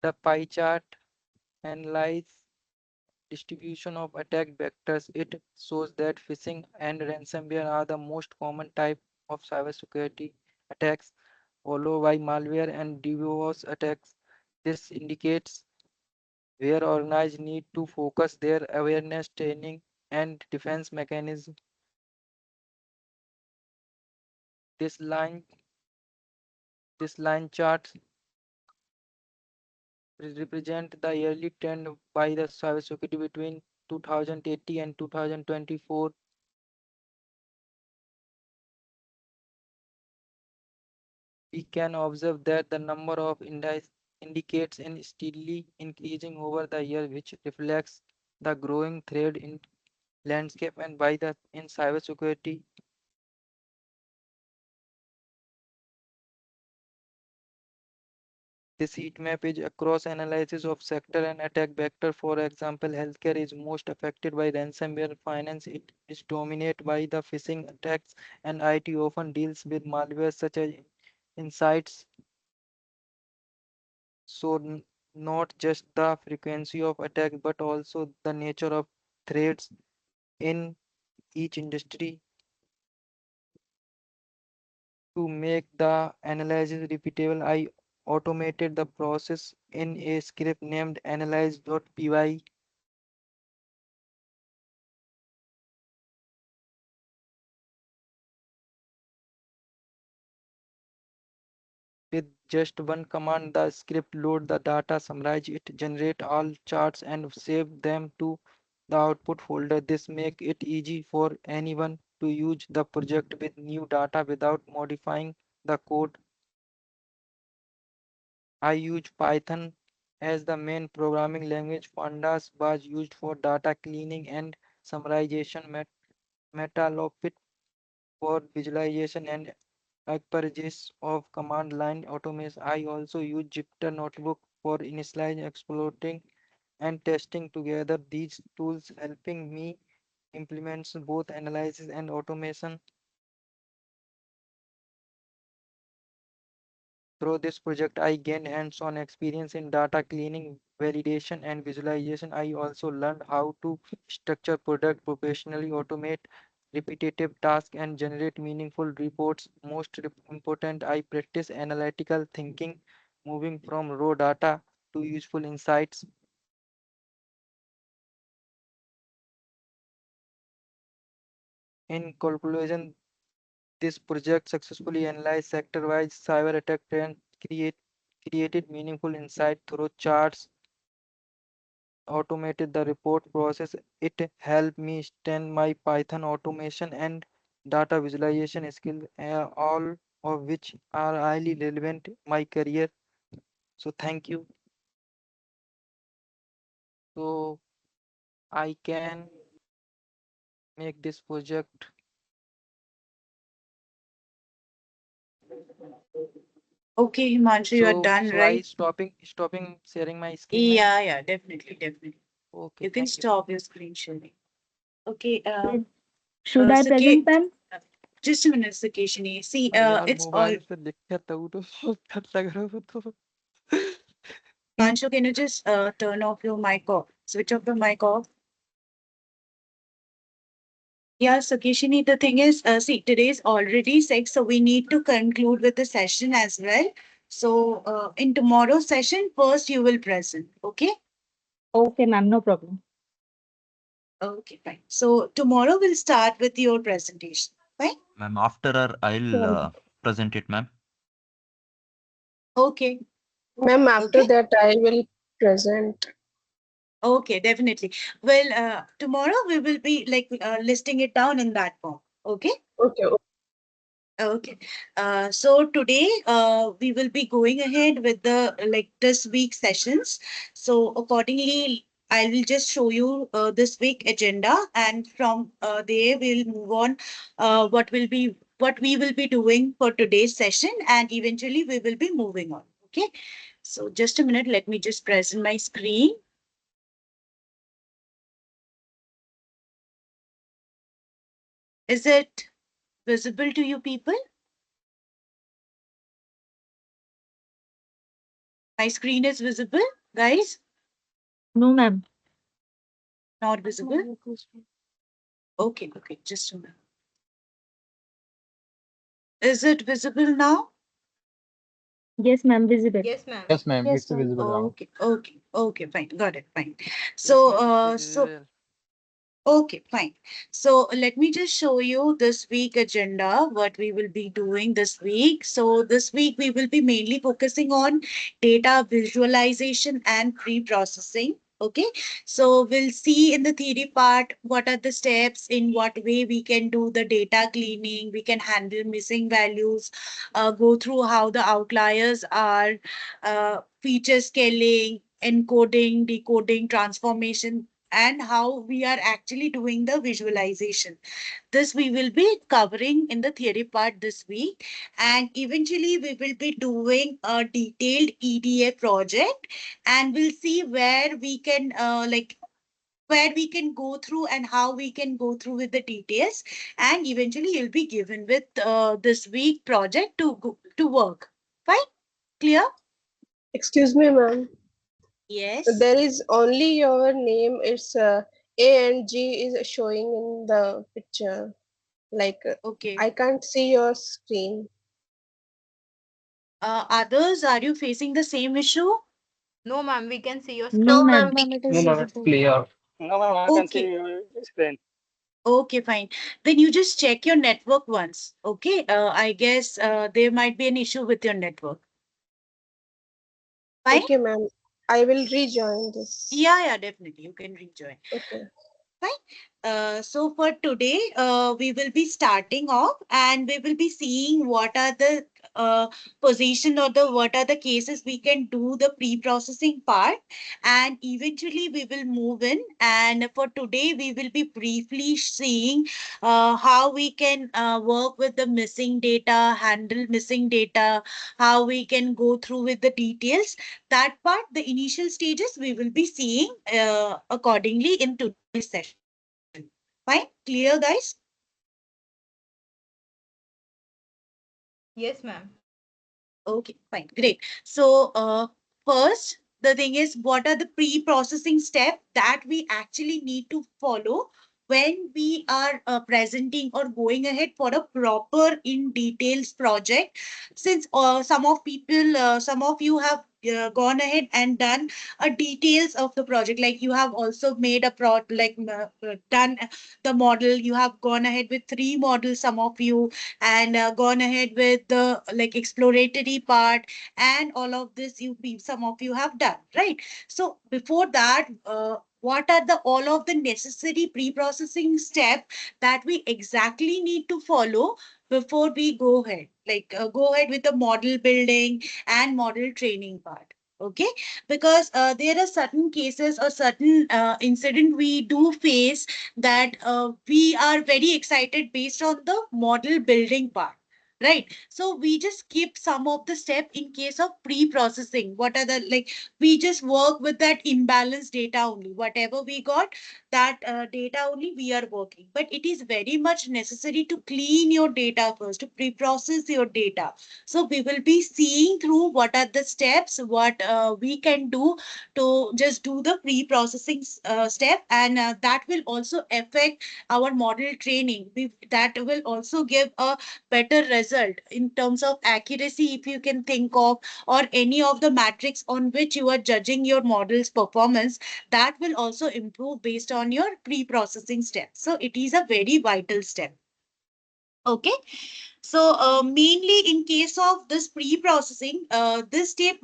Speaker 4: the pie chart analyze distribution of attack vectors. It shows that phishing and ransomware are the most common type of cybersecurity attacks, followed by malware and DDoS attacks. This indicates where organized need to focus their awareness training and defense mechanism. This line this line chart represent the yearly trend by the cybersecurity between 2080 and 2024. We can observe that the number of indicates in steadily increasing over the year, which reflects the growing threat in landscape and by the in cybersecurity. This heat map is across analysis of sector and attack vector. For example, healthcare is most affected by ransomware. Finance it is dominated by the phishing attacks, and IT often deals with malware such as insights. So not just the frequency of attack, but also the nature of threats in each industry. To make the analysis repeatable, I automated the process in a script named analyze.py. With just one command, the script load the data, summarize it, generate all charts, and save them to the output folder. This make it easy for anyone to use the project with new data without modifying the code. I use Python as the main programming language. Pandas was used for data cleaning and summarization. Metalopit for visualization and purchase of command line automation. I also use Jupyter Notebook for initializing, exploiting, and testing together. These tools helping me implement both analysis and automation. Through this project, I gained hands-on experience in data cleaning, validation, and visualization. I also learned how to structure product professionally, automate repetitive tasks, and generate meaningful reports. Most important, I practice analytical thinking, moving from raw data to useful insights. In conclusion, this project successfully analyzed sector-wise cyber attack trends, created meaningful insight through charts, automated the report process. It helped me strengthen my Python automation and data visualization skills, all of which are highly relevant in my career. So thank you. So I can make this project
Speaker 3: Okay, Himanshu, you are
Speaker 4: So,
Speaker 3: done,
Speaker 4: so I
Speaker 3: right?
Speaker 4: stopping sharing my screen, ma'am.
Speaker 3: Yeah, definitely, definitely.
Speaker 4: Okay,
Speaker 3: You can
Speaker 4: thank you.
Speaker 3: stop your screen sharing. Okay,
Speaker 9: Should I
Speaker 3: Sake,
Speaker 9: present, ma'am?
Speaker 3: just a minute, Sakeshini. See,
Speaker 4: अरे यार
Speaker 3: it's all.
Speaker 4: Mobile से दिक्कत है वो तो डर लग रहा है तो
Speaker 3: Himanshu, can you just turn off your mic off? Switch off the mic off. Yeah, Sakeshini, the thing is, see, today is already 6, so we need to conclude with the session as well. So, in tomorrow's session, first you will present, okay?
Speaker 9: Okay, ma'am, no problem.
Speaker 3: Okay, fine. So, tomorrow we'll start with your presentation, fine?
Speaker 10: Ma'am, after her, I'll
Speaker 9: Sure, ma'am.
Speaker 10: present it, ma'am.
Speaker 3: Okay,
Speaker 11: Ma'am, after
Speaker 3: okay,
Speaker 11: that I will present.
Speaker 3: okay, definitely. Well, tomorrow we will be like listing it down in that form, okay?
Speaker 11: Okay.
Speaker 3: Okay. So today we will be going ahead with the like this week's sessions. So accordingly, I will just show you this week agenda, and from there we'll move on. What we will be doing for today's session, and eventually we will be moving on. Okay. So just a minute. Let me just present my screen. Is it visible to you people? My screen is visible, guys?
Speaker 9: No, ma'am.
Speaker 3: Not visible? Okay, okay, just a minute. Is it visible now?
Speaker 9: Yes, ma'am, visible.
Speaker 1: Yes, ma'am.
Speaker 8: Yes, ma'am.
Speaker 3: Yes,
Speaker 8: It's
Speaker 3: ma'am.
Speaker 8: visible now.
Speaker 3: Okay, fine, got it, fine.
Speaker 4: yes
Speaker 3: So,
Speaker 4: ma'am, it is
Speaker 3: so
Speaker 4: visible.
Speaker 3: okay, fine. So let me just show you this week agenda, what we will be doing this week. So this week we will be mainly focusing on data visualization and pre-processing. Okay, so we'll see in the theory part what are the steps, in what way we can do the data cleaning, we can handle missing values, go through how the outliers are, feature scaling, encoding, decoding, transformation, and how we are actually doing the visualization. This we will be covering in the theory part this week. And eventually we will be doing a detailed EDA project, and we'll see where we can where we can go through and how we can go through with the details. And eventually you'll be given with this week project to work. Fine? Clear?
Speaker 11: Excuse me, ma'am.
Speaker 3: Yes.
Speaker 11: There is only your name. It's A and G is showing in the picture. Like
Speaker 3: Okay.
Speaker 11: I can't see your screen.
Speaker 3: Others, are you facing the same issue?
Speaker 1: No, ma'am, we can see your
Speaker 9: No,
Speaker 1: screen.
Speaker 11: No,
Speaker 9: ma'am.
Speaker 11: ma'am.
Speaker 6: Ma'am, it
Speaker 8: No,
Speaker 6: is
Speaker 8: ma'am. It's
Speaker 6: visible.
Speaker 8: clear.
Speaker 12: No, ma'am, I can see
Speaker 3: Okay.
Speaker 12: your screen.
Speaker 3: Okay, fine. Then you just check your network once. Okay. I guess there might be an issue with your network. Fine?
Speaker 11: Okay, ma'am. I will rejoin this.
Speaker 3: Yeah, definitely. You can rejoin.
Speaker 11: Okay.
Speaker 3: Fine. So for today, we will be starting off, and we will be seeing what are the position or the what are the cases we can do the pre-processing part, and eventually we will move in. And for today, we will be briefly seeing how we can work with the missing data, handle missing data, how we can go through with the details. That part, the initial stages, we will be seeing accordingly in today's session. Fine? Clear, guys?
Speaker 1: Yes, ma'am.
Speaker 3: Okay, fine. Great. So, first, the thing is, what are the pre-processing steps that we actually need to follow when we are presenting or going ahead for a proper in details project? Since some of you have gone ahead and done a details of the project, like you have also made a done the model. You have gone ahead with 3 models, some of you, and gone ahead with the like exploratory part, and all of this some of you have done, right? So before that, what are the all of the necessary pre-processing step that we exactly need to follow before we go ahead, go ahead with the model building and model training part? Okay, because there are certain cases or certain incident we do face that we are very excited based on the model building part. right? So we just skip some of the step in case of pre-processing. What are the, like, we just work with that imbalanced data only. Whatever we got, that data only we are working. But it is very much necessary to clean your data first, to pre-process your data. So we will be seeing through what are the steps, what we can do to just do the pre-processing step, and that will also affect our model training. That will also give a better result in terms of accuracy, if you can think of, or any of the metrics on which you are judging your model's performance, that will also improve based on your pre-processing steps. So it is a very vital step. Okay. So mainly in case of this pre-processing, this step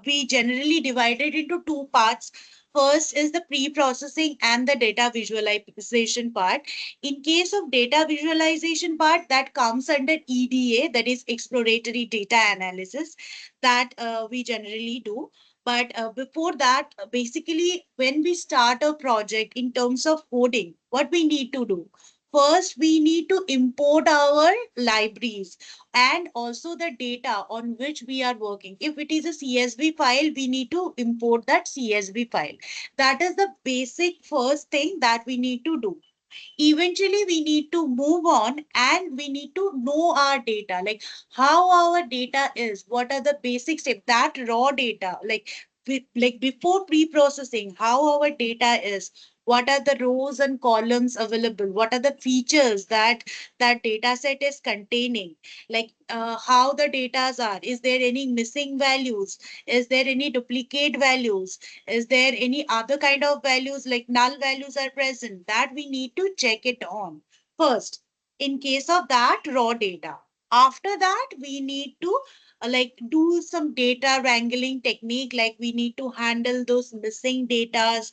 Speaker 3: we generally divided into two parts. First is the pre-processing and the data visualization part. In case of data visualization part, that comes under EDA, that is exploratory data analysis, that we generally do. But before that, basically, when we start a project in terms of coding, what we need to do? First, we need to import our libraries and also the data on which we are working. If it is a CSV file, we need to import that CSV file. That is the basic first thing that we need to do. Eventually, we need to move on and we need to know our data, like how our data is, what are the basic steps, that raw data, like before pre-processing, how our data is, what are the rows and columns available, what are the features that that data set is containing, like how the datas are, is there any missing values, is there any duplicate values, is there any other kind of values like null values are present, that we need to check it on first in case of that raw data. After that, we need to like do some data wrangling technique, like we need to handle those missing datas,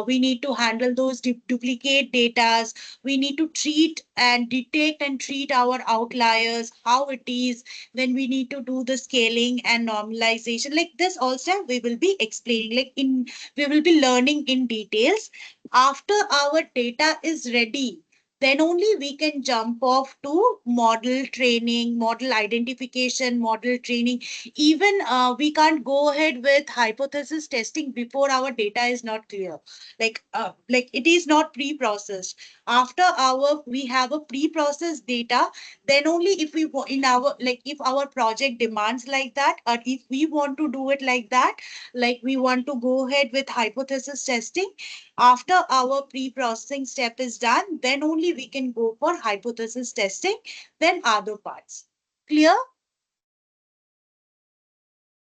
Speaker 3: we need to handle those duplicate datas, we need to treat and detect and treat our outliers, how it is, then we need to do the scaling and normalization. Like this also we will be explaining, like in we will be learning in details. After our data is ready, then only we can jump off to model training, model identification, model training. Even we can't go ahead with hypothesis testing before our data is not clear. Like it is not pre-processed. After our we have a pre-processed data, then only if we in our, like if our project demands like that, or if we want to do it like that, like we want to go ahead with hypothesis testing, after our pre-processing step is done, then only we can go for hypothesis testing, then other parts. Clear,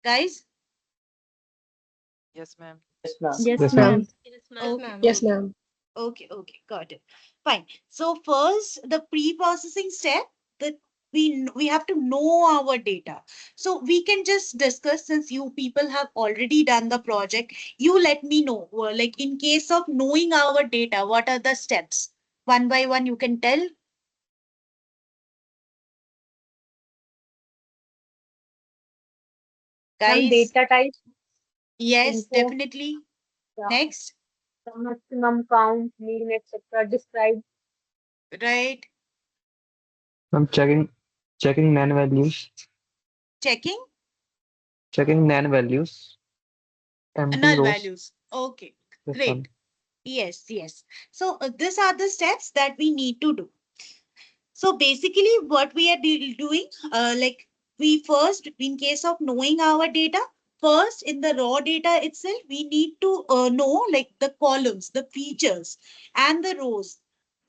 Speaker 3: guys?
Speaker 4: Yes, ma'am.
Speaker 9: Yes,
Speaker 8: Yes, ma'am.
Speaker 9: ma'am.
Speaker 3: Okay,
Speaker 11: Yes,
Speaker 3: okay.
Speaker 11: ma'am.
Speaker 3: Okay, got it. Fine. So first, the pre-processing step, that we have to know our data. So we can just discuss, since you people have already done the project. You let me know, like in case of knowing our data, what are the steps? One by one, you can tell,
Speaker 9: Ma'am,
Speaker 3: guys.
Speaker 9: data type,
Speaker 3: Yes,
Speaker 9: info,
Speaker 3: definitely.
Speaker 9: yeah,
Speaker 3: Next,
Speaker 9: the maximum count, mean, etc. Describe.
Speaker 3: right?
Speaker 8: I'm checking nan values,
Speaker 3: Checking
Speaker 8: checking nan values, empty
Speaker 3: null
Speaker 8: rows.
Speaker 3: values. Okay,
Speaker 8: Yes, ma'am.
Speaker 3: great. Yes. So these are the steps that we need to do. So basically what we are doing, like we first, in case of knowing our data, first in the raw data itself, we need to know like the columns, the features, and the rows.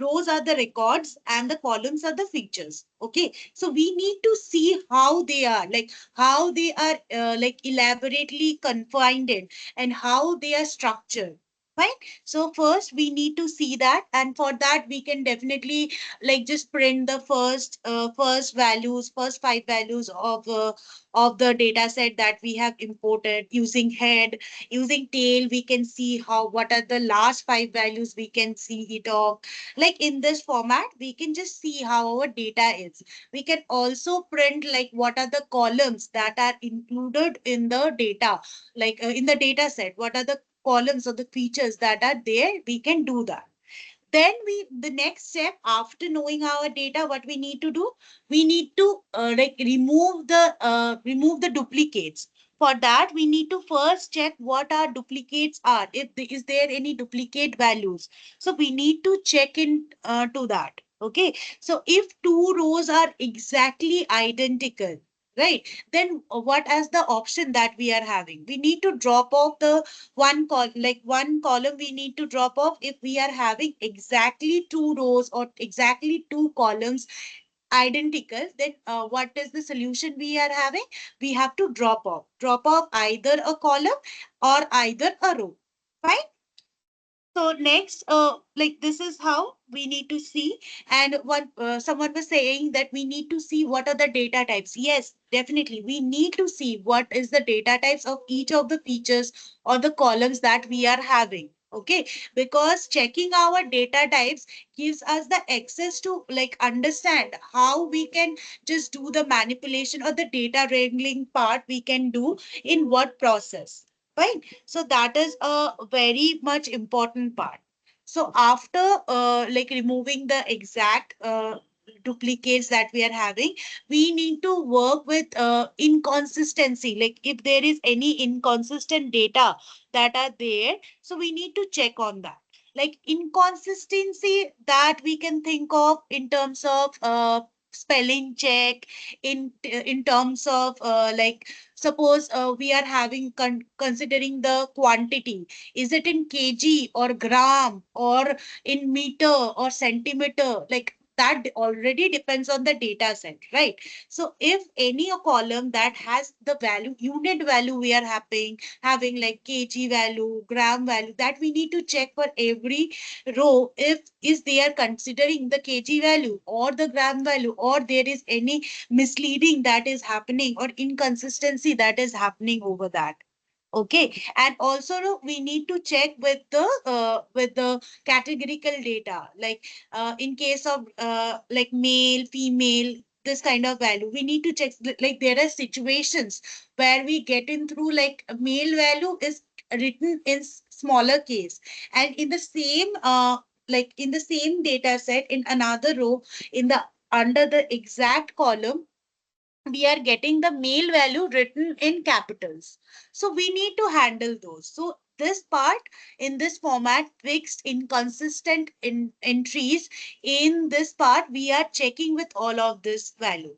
Speaker 3: Rows are the records and the columns are the features. Okay. So we need to see how they are, like how they are like elaborately confined in, and how they are structured. Right. So first we need to see that, and for that we can definitely like just print the first values, first five values of the data set that we have imported. Using head, using tail, we can see how, what are the last five values, we can see it of, like in this format we can just see how our data is. We can also print like what are the columns that are included in the data, like in the data set, what are the columns or the features that are there, we can do that. Then the next step after knowing our data, what we need to do, we need to like remove the duplicates. For that, we need to first check what our duplicates are. If is there any duplicate values, so we need to check in to that. Okay, so if two rows are exactly identical, right? Then what as the option that we are having? We need to drop off the one column we need to drop off if we are having exactly two rows or exactly two columns identical. Then what is the solution we are having? We have to drop off either a column or either a row. Fine. So next, like this is how we need to see. And what someone was saying that we need to see what are the data types. Yes, definitely. We need to see what is the data types of each of the features or the columns that we are having. Okay, because checking our data types gives us the access to like understand how we can just do the manipulation or the data wrangling part we can do in what process. Fine. So that is a very much important part. So after like removing the exact duplicates that we are having, we need to work with inconsistency. Like if there is any inconsistent data that are there, so we need to check on that. Like inconsistency that we can think of in terms of spelling check, in terms of like suppose we are having considering the quantity. Is it in kg or gram or in meter or centimeter? Like that already depends on the data set, right? So if any a column that has the value, unit value we are having like kg value, gram value, that we need to check for every row if is they are considering the kg value or the gram value, or there is any misleading that is happening or inconsistency that is happening over that. Okay, and also no, we need to check with the categorical data, like in case of like male, female, this kind of value we need to check. Like there are situations where we get in through like a male value is written in smaller case, and in the same like in the same data set in another row in the under the exact column we are getting the male value written in capitals. So we need to handle those. So this part in this format, fixed inconsistent entries in this part, we are checking with all of this value.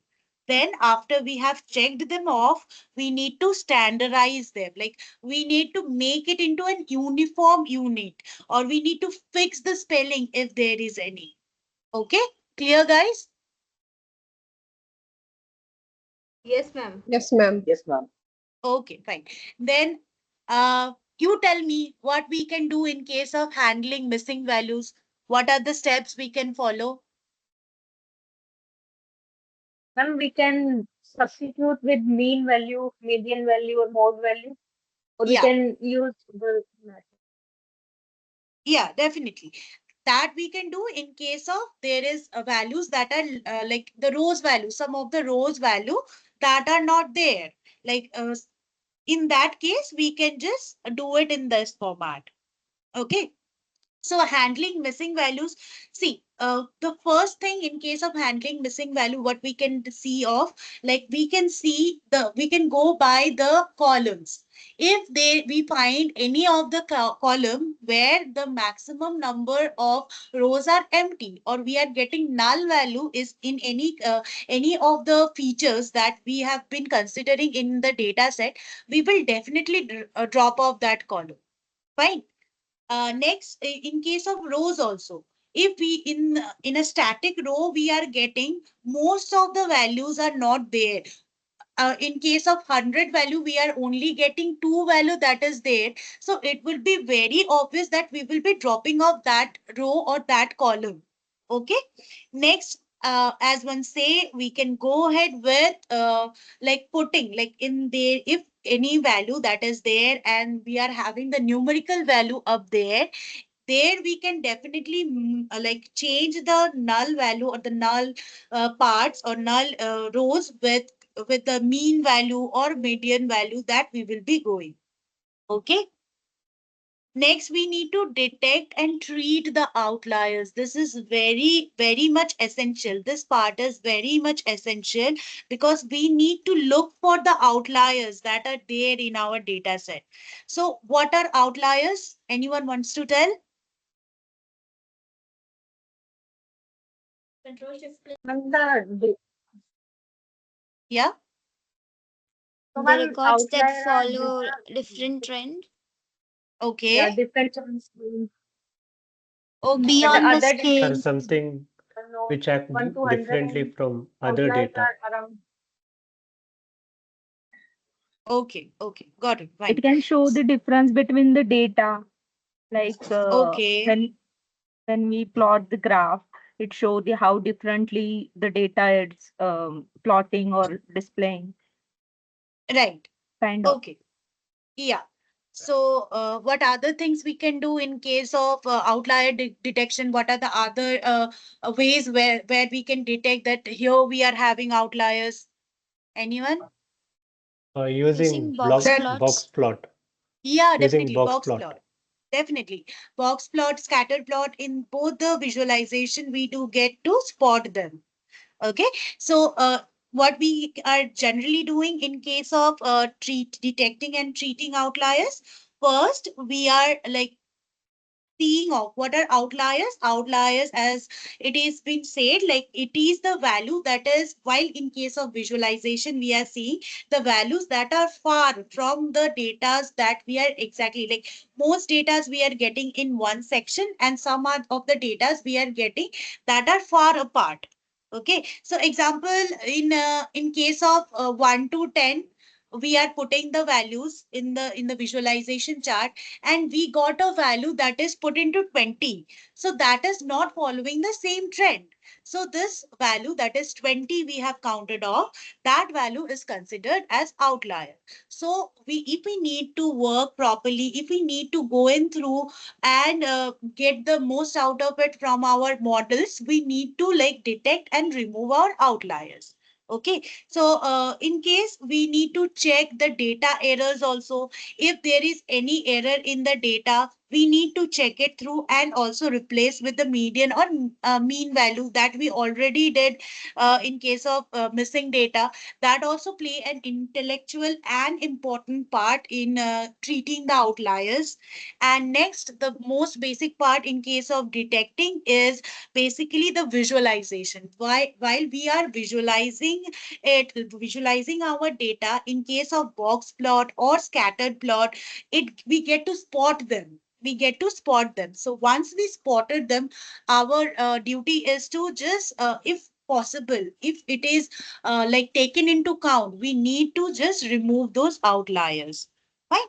Speaker 3: Then after we have checked them off, we need to standardize them. Like we need to make it into an uniform unit, or we need to fix the spelling if there is any. Okay, clear guys?
Speaker 1: Yes, ma'am.
Speaker 11: Yes, ma'am.
Speaker 8: Yes, ma'am.
Speaker 3: Okay, fine. Then you tell me what we can do in case of handling missing values. What are the steps we can follow?
Speaker 9: Then we can substitute with mean value, median value, or mode value, or we
Speaker 3: Yeah,
Speaker 9: can use the method.
Speaker 3: yeah, definitely. That we can do in case of there is values that are like the rows value, some of the rows value that are not there. Like in that case, we can just do it in this format. Okay. So handling missing values, see, the first thing in case of handling missing value, what we can see of, like we can go by the columns. If we find any of the column where the maximum number of rows are empty, or we are getting null value is in any of the features that we have been considering in the data set, we will definitely drop off that column. Fine. Next, in case of rows also, if we in a static row we are getting most of the values are not there. In case of 100 value, we are only getting two value that is there. So it will be very obvious that we will be dropping off that row or that column. Okay. Next, as one say, we can go ahead with like putting like in there, if any value that is there and we are having the numerical value up there, there we can definitely like change the null value or the null parts or null rows with the mean value or median value that we will be going. Okay. Next, we need to detect and treat the outliers. This is very, very much essential. This part is very much essential because we need to look for the outliers that are there in our data set. So what are outliers? Anyone wants to tell?
Speaker 9: And the
Speaker 3: Yeah.
Speaker 9: so
Speaker 12: The
Speaker 9: one
Speaker 12: records that
Speaker 9: outlier are
Speaker 12: follow different trend
Speaker 3: Okay.
Speaker 9: yeah different ones,
Speaker 3: Okay.
Speaker 12: be
Speaker 9: but the
Speaker 12: on the
Speaker 9: other
Speaker 8: Or
Speaker 12: scale.
Speaker 8: something which act
Speaker 9: 1 to 100
Speaker 8: differently
Speaker 9: and
Speaker 8: from other
Speaker 9: outliers
Speaker 8: data.
Speaker 9: are around.
Speaker 3: Okay. Okay. Got it.
Speaker 13: It
Speaker 3: Fine.
Speaker 13: can show the difference between the data, like
Speaker 3: Okay.
Speaker 13: when we plot the graph, it show the how differently the data it's plotting or displaying,
Speaker 3: Right.
Speaker 13: kind of.
Speaker 3: Okay. Yeah. So, what other things we can do in case of outlier detection? What are the other ways where we can detect that here we are having outliers? Anyone?
Speaker 8: Using
Speaker 12: Using box
Speaker 8: box
Speaker 12: plots.
Speaker 8: plot.
Speaker 3: Yeah,
Speaker 8: Using
Speaker 3: definitely.
Speaker 8: box
Speaker 3: Box
Speaker 8: plot.
Speaker 3: plot. Definitely. Box plot, scatter plot, in both the visualization, we do get to spot them. Okay. So, what we are generally doing in case of detecting and treating outliers, first, we are like seeing of what are outliers. Outliers, as it is been said, like it is the value that is, while in case of visualization we are seeing the values that are far from the datas that we are exactly like most datas we are getting in one section and some are of the datas we are getting that are far apart. Okay, so example in case of 1 to 10, we are putting the values in the visualization chart and we got a value that is put into 20. So that is not following the same trend. So this value that is 20 we have counted off, that value is considered as outlier. So if we need to work properly, if we need to go in through and get the most out of it from our models, we need to like detect and remove our outliers. Okay, so in case we need to check the data errors also, if there is any error in the data, we need to check it through and also replace with the median or mean value that we already did in case of missing data. That also play an intellectual and important part in treating the outliers. And next, the most basic part in case of detecting is basically the visualization. While we are visualizing our data in case of box plot or scattered plot, we get to spot them. We get to spot them. So once we spotted them, our duty is to just, if possible, if it is like taken into count, we need to just remove those outliers. Right?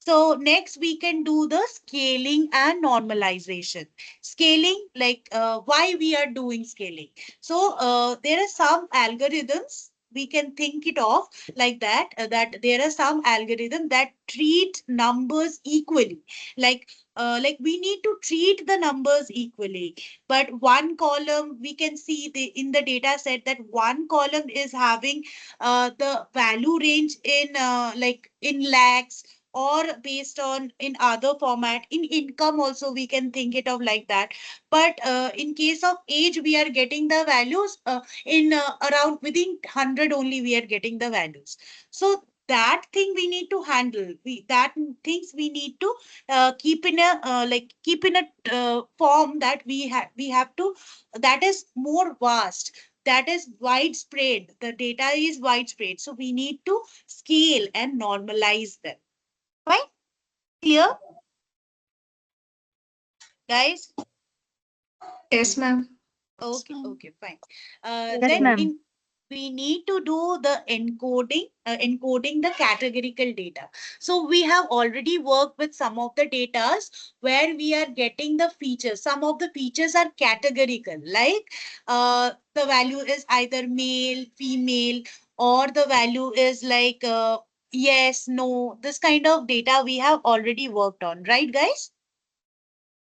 Speaker 3: So next we can do the scaling and normalization. Scaling, like why we are doing scaling. So there are some algorithms we can think it of like that, that there are some algorithm that treat numbers equally. Like we need to treat the numbers equally. But one column we can see in the data set that one column is having the value range in like in lakhs or based on in other format. In income also we can think it of like that. But in case of age we are getting the values in around within 100 only we are getting the values. So that thing we need to handle. That things we need to keep in a keep in a form that we have to, that is more vast, that is widespread. The data is widespread, so we need to scale and normalize them. Fine? Clear, guys?
Speaker 14: Yes, ma'am.
Speaker 3: Okay, okay, fine.
Speaker 13: Yes,
Speaker 3: Then
Speaker 13: ma'am.
Speaker 3: we need to do the encoding the categorical data. So we have already worked with some of the datas where we are getting the features. Some of the features are categorical, like the value is either male, female, or the value is like yes, no. This kind of data we have already worked on, right, guys?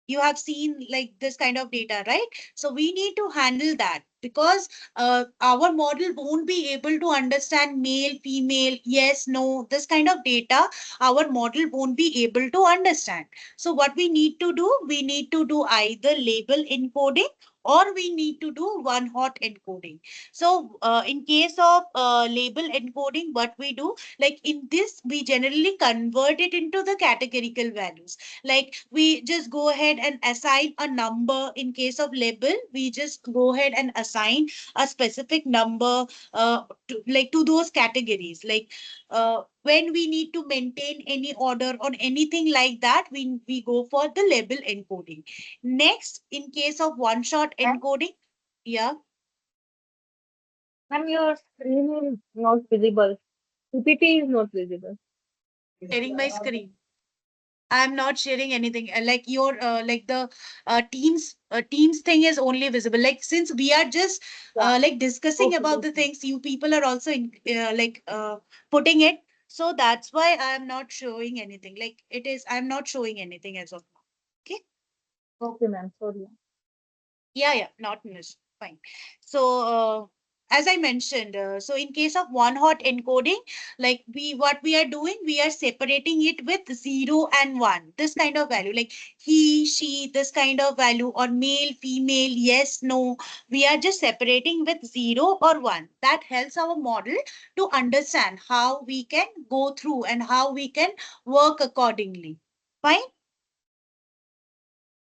Speaker 3: You have seen like this kind of data, right? So we need to handle that. because our model won't be able to understand male, female, yes, no, this kind of data our model won't be able to understand. So what we need to do, we need to do either label encoding or we need to do one hot encoding. So in case of label encoding, what we do, like in this, we generally convert it into the categorical values. Like we just go ahead and assign a number. In case of label, we just go ahead and assign a specific number to those categories. Like when we need to maintain any order or anything like that, we go for the label encoding. Next, in case of one-shot encoding, yeah.
Speaker 9: Ma'am, your screen is not visible. PPT is not visible.
Speaker 3: Sharing my screen. I'm not sharing anything. Like your like the Teams thing is only visible. Like since we are just like discussing
Speaker 9: Okay,
Speaker 3: about the
Speaker 9: okay.
Speaker 3: things, you people are also putting it. So that's why I'm not showing anything. Like it is, I'm not showing anything as of now. Okay.
Speaker 9: Okay, ma'am. Sorry.
Speaker 3: Yeah, not an issue. Fine. So, as I mentioned, so in case of one hot encoding, like what we are doing, we are separating it with 0 and 1, this kind of value, like he, she, this kind of value, or male, female, yes, no. We are just separating with 0 or 1. That helps our model to understand how we can go through and how we can work accordingly. Fine.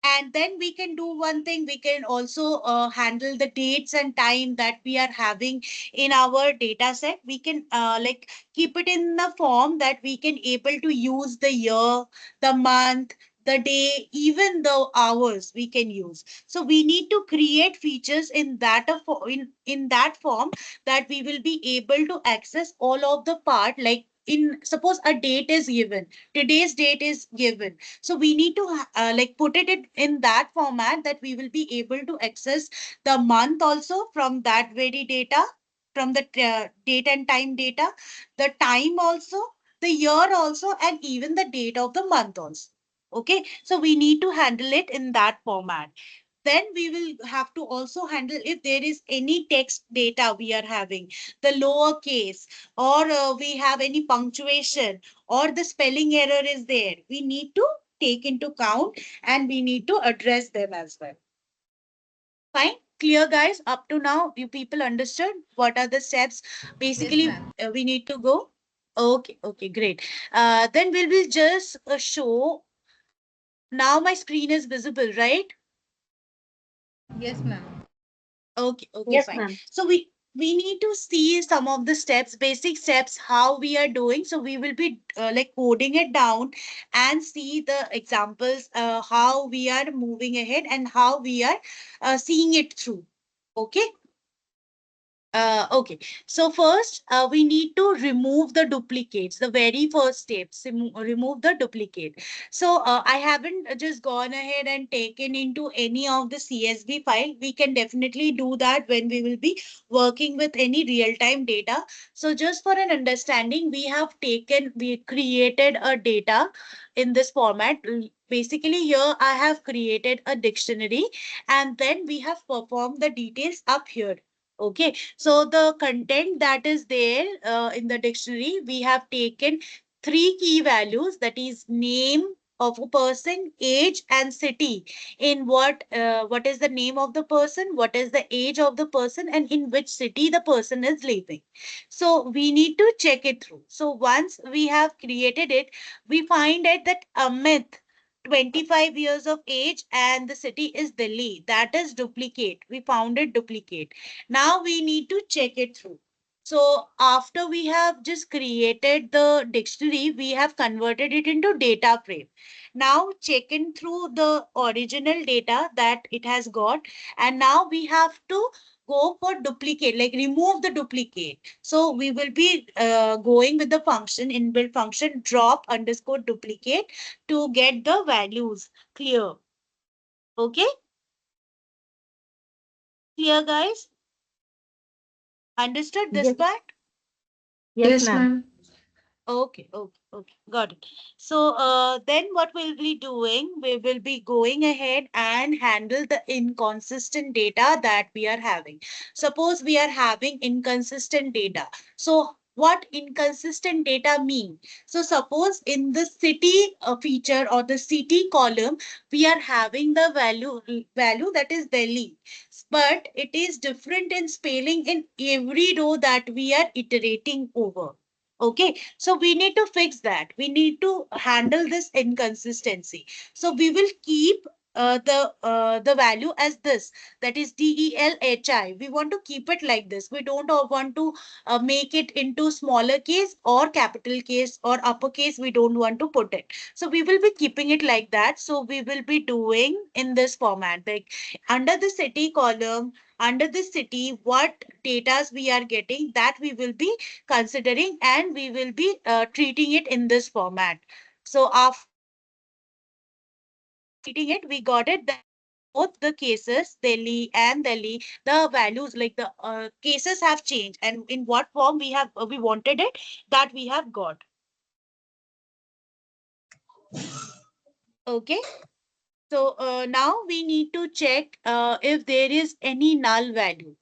Speaker 3: And then we can do one thing, we can also handle the dates and time that we are having in our data set. We can like keep it in the form that we can able to use the year, the month, the day, even the hours we can use. So we need to create features in that in that form that we will be able to access all of the part. Like in suppose a date is given, today's date is given, so we need to like put it in that format that we will be able to access the month also from that very data, from the date and time data, the time also, the year also, and even the date of the month also. Okay, so we need to handle it in that format. Then we will have to also handle if there is any text data we are having, the lower case, or we have any punctuation, or the spelling error is there. We need to take into count and we need to address them as well. Fine. Clear, guys? Up to now, you people understood what are the steps basically we need to go? Okay, great. Then we will just show. Now my screen is visible, right?
Speaker 1: Yes, ma'am.
Speaker 3: Okay,
Speaker 9: Yes,
Speaker 3: fine.
Speaker 9: ma'am.
Speaker 3: So we need to see some of the steps, basic steps, how we are doing. So we will be like coding it down and see the examples, how we are moving ahead and how we are seeing it through. Okay. Okay, so first we need to remove the duplicates. The very first step, remove the duplicate. So I haven't just gone ahead and taken into any of the CSV file. We can definitely do that when we will be working with any real-time data. So just for an understanding, we created a data in this format. Basically here I have created a dictionary and then we have performed the details up here. Okay, so the content that is there in the dictionary, we have taken 3 key values, that is name of a person, age and city. In what is the name of the person, what is the age of the person, and in which city the person is living. So we need to check it through. So once we have created it, we find out that Amit, 25 years of age, and the city is Delhi. That is duplicate. We found it duplicate. Now we need to check it through. So after we have just created the dictionary, we have converted it into data frame. Now check in through the original data that it has got. And now we have to go for duplicate, like remove the duplicate. So we will be going with the function, inbuilt function drop underscore duplicate to get the values clear. Okay. Clear, guys? Understood this
Speaker 9: Yes,
Speaker 3: part?
Speaker 9: yes,
Speaker 14: Yes,
Speaker 9: ma'am.
Speaker 14: ma'am.
Speaker 3: Okay. Okay, got it. So then what we'll be doing, we will be going ahead and handle the inconsistent data that we are having. Suppose we are having inconsistent data. So what inconsistent data mean? So suppose in the city feature or the city column, we are having the value that is Delhi, but it is different in spelling in every row that we are iterating over. Okay, so we need to fix that. We need to handle this inconsistency. So we will keep the value as this, that is DELHI. We want to keep it like this. We don't want to make it into smaller case or capital case or uppercase. We don't want to put it. So we will be keeping it like that. So we will be doing in this format, like under the city column, under the city, what data we are getting, that we will be considering, and we will be treating it in this format. So after treating it, we got it that both the cases, Delhi and Delhi, the values like the cases have changed, and in what form we have we wanted it, that we have got. Okay. So now we need to check if there is any null value.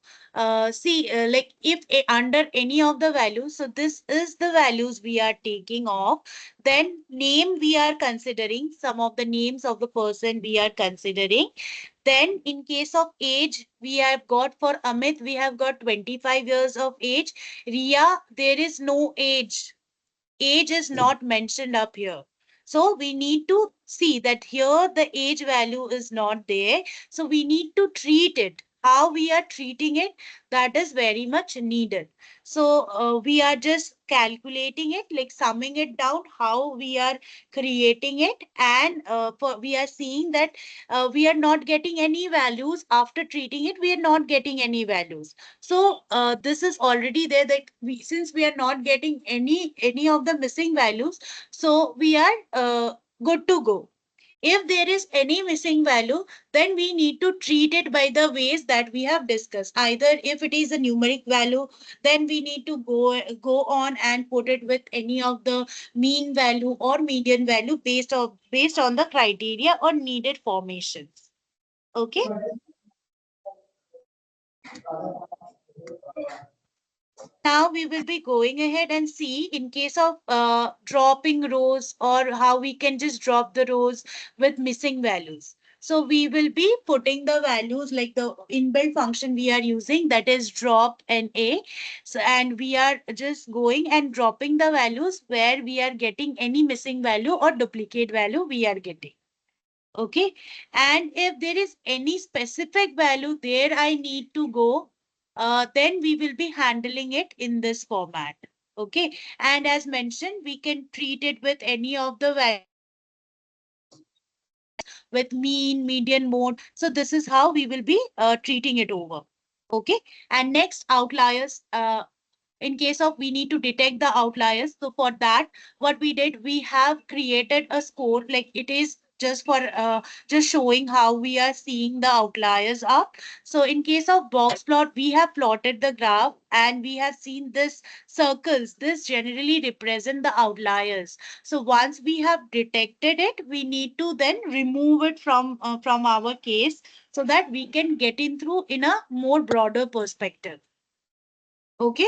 Speaker 3: See, like if under any of the values, so this is the values we are taking off. Then name we are considering, some of the names of the person we are considering. Then in case of age, we have got for Amit, we have got 25 years of age. Ria, there is no age. Age is not mentioned up here. So we need to see that here the age value is not there. So we need to treat it. How we are treating it, that is very much needed. So we are just calculating it, like summing it down, how we are creating it. And we are seeing that we are not getting any values after treating it. We are not getting any values. So this is already there, that since we are not getting any of the missing values, so we are good to go. If there is any missing value, then we need to treat it by the ways that we have discussed. Either if it is a numeric value, then we need to go on and put it with any of the mean value or median value based on the criteria or needed formations. Okay. Now we will be going ahead and see in case of dropping rows, or how we can just drop the rows with missing values. So we will be putting the values like the inbuilt function we are using, that is drop and a. So, and we are just going and dropping the values where we are getting any missing value or duplicate value we are getting. Okay. And if there is any specific value there I need to go, then we will be handling it in this format. Okay. And as mentioned, we can treat it with any of the values with mean, median, mode. So this is how we will be treating it over. Okay. And next, outliers. In case of we need to detect the outliers, so for that what we did, we have created a score, like it is just for just showing how we are seeing the outliers up. So in case of box plot, we have plotted the graph and we have seen this circles, this generally represent the outliers. So once we have detected it, we need to then remove it from our case, so that we can get in through in a more broader perspective. Okay.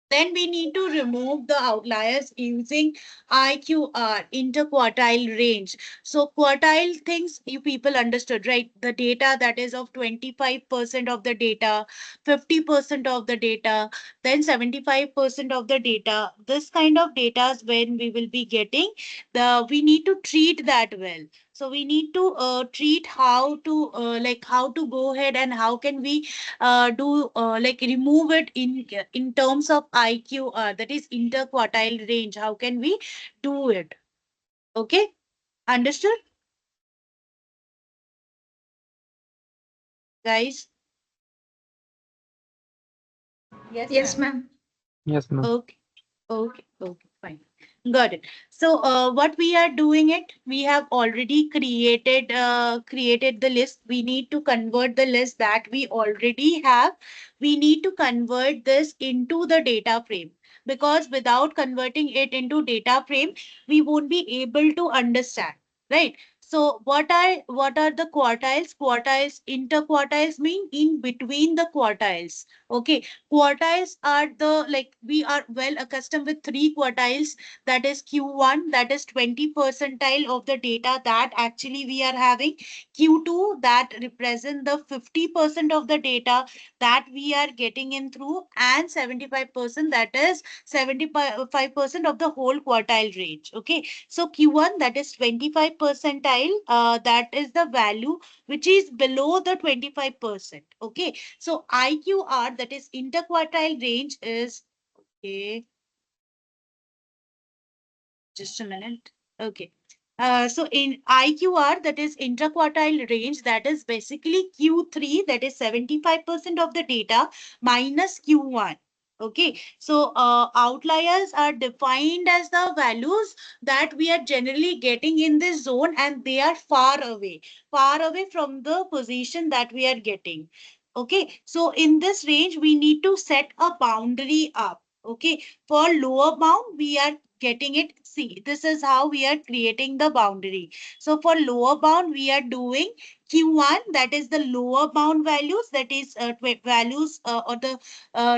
Speaker 3: Then we need to remove the outliers using IQR, interquartile range. So quartile things you people understood, right? The data that is of 25% of the data, 50% of the data, then 75% of the data. This kind of data is when we will be getting we need to treat that well. So we need to treat how to how to go ahead and how can we do like remove it in terms of IQR, that is interquartile range. How can we do it? Okay, understood, guys?
Speaker 14: Yes, ma'am.
Speaker 8: Yes, ma'am.
Speaker 3: Okay, okay, fine. Got it. So what we are doing it, we have already created the list. We need to convert the list that we already have. We need to convert this into the data frame. because without converting it into data frame, we won't be able to understand, right? So what are the quartiles? Quartiles, interquartiles mean in between the quartiles. Okay, quartiles are the, like, we are well accustomed with three quartiles, that is Q1, that is 20 percentile of the data that actually we are having. Q2, that represent the 50% of the data that we are getting in through, and 75%, that is 75% of the whole quartile range. Okay, so Q1, that is 25 percentile, that is the value which is below the 25%. Okay, so IQR, that is interquartile range, is, okay, just a minute. Okay. So in IQR, that is interquartile range, that is basically Q3, that is 75% of the data minus Q1. Okay, so outliers are defined as the values that we are generally getting in this zone, and they are far away from the position that we are getting. Okay, so in this range, we need to set a boundary up. Okay, for lower bound, we are getting it. See, this is how we are creating the boundary. So for lower bound, we are doing Q1, that is the lower bound values, that is values or the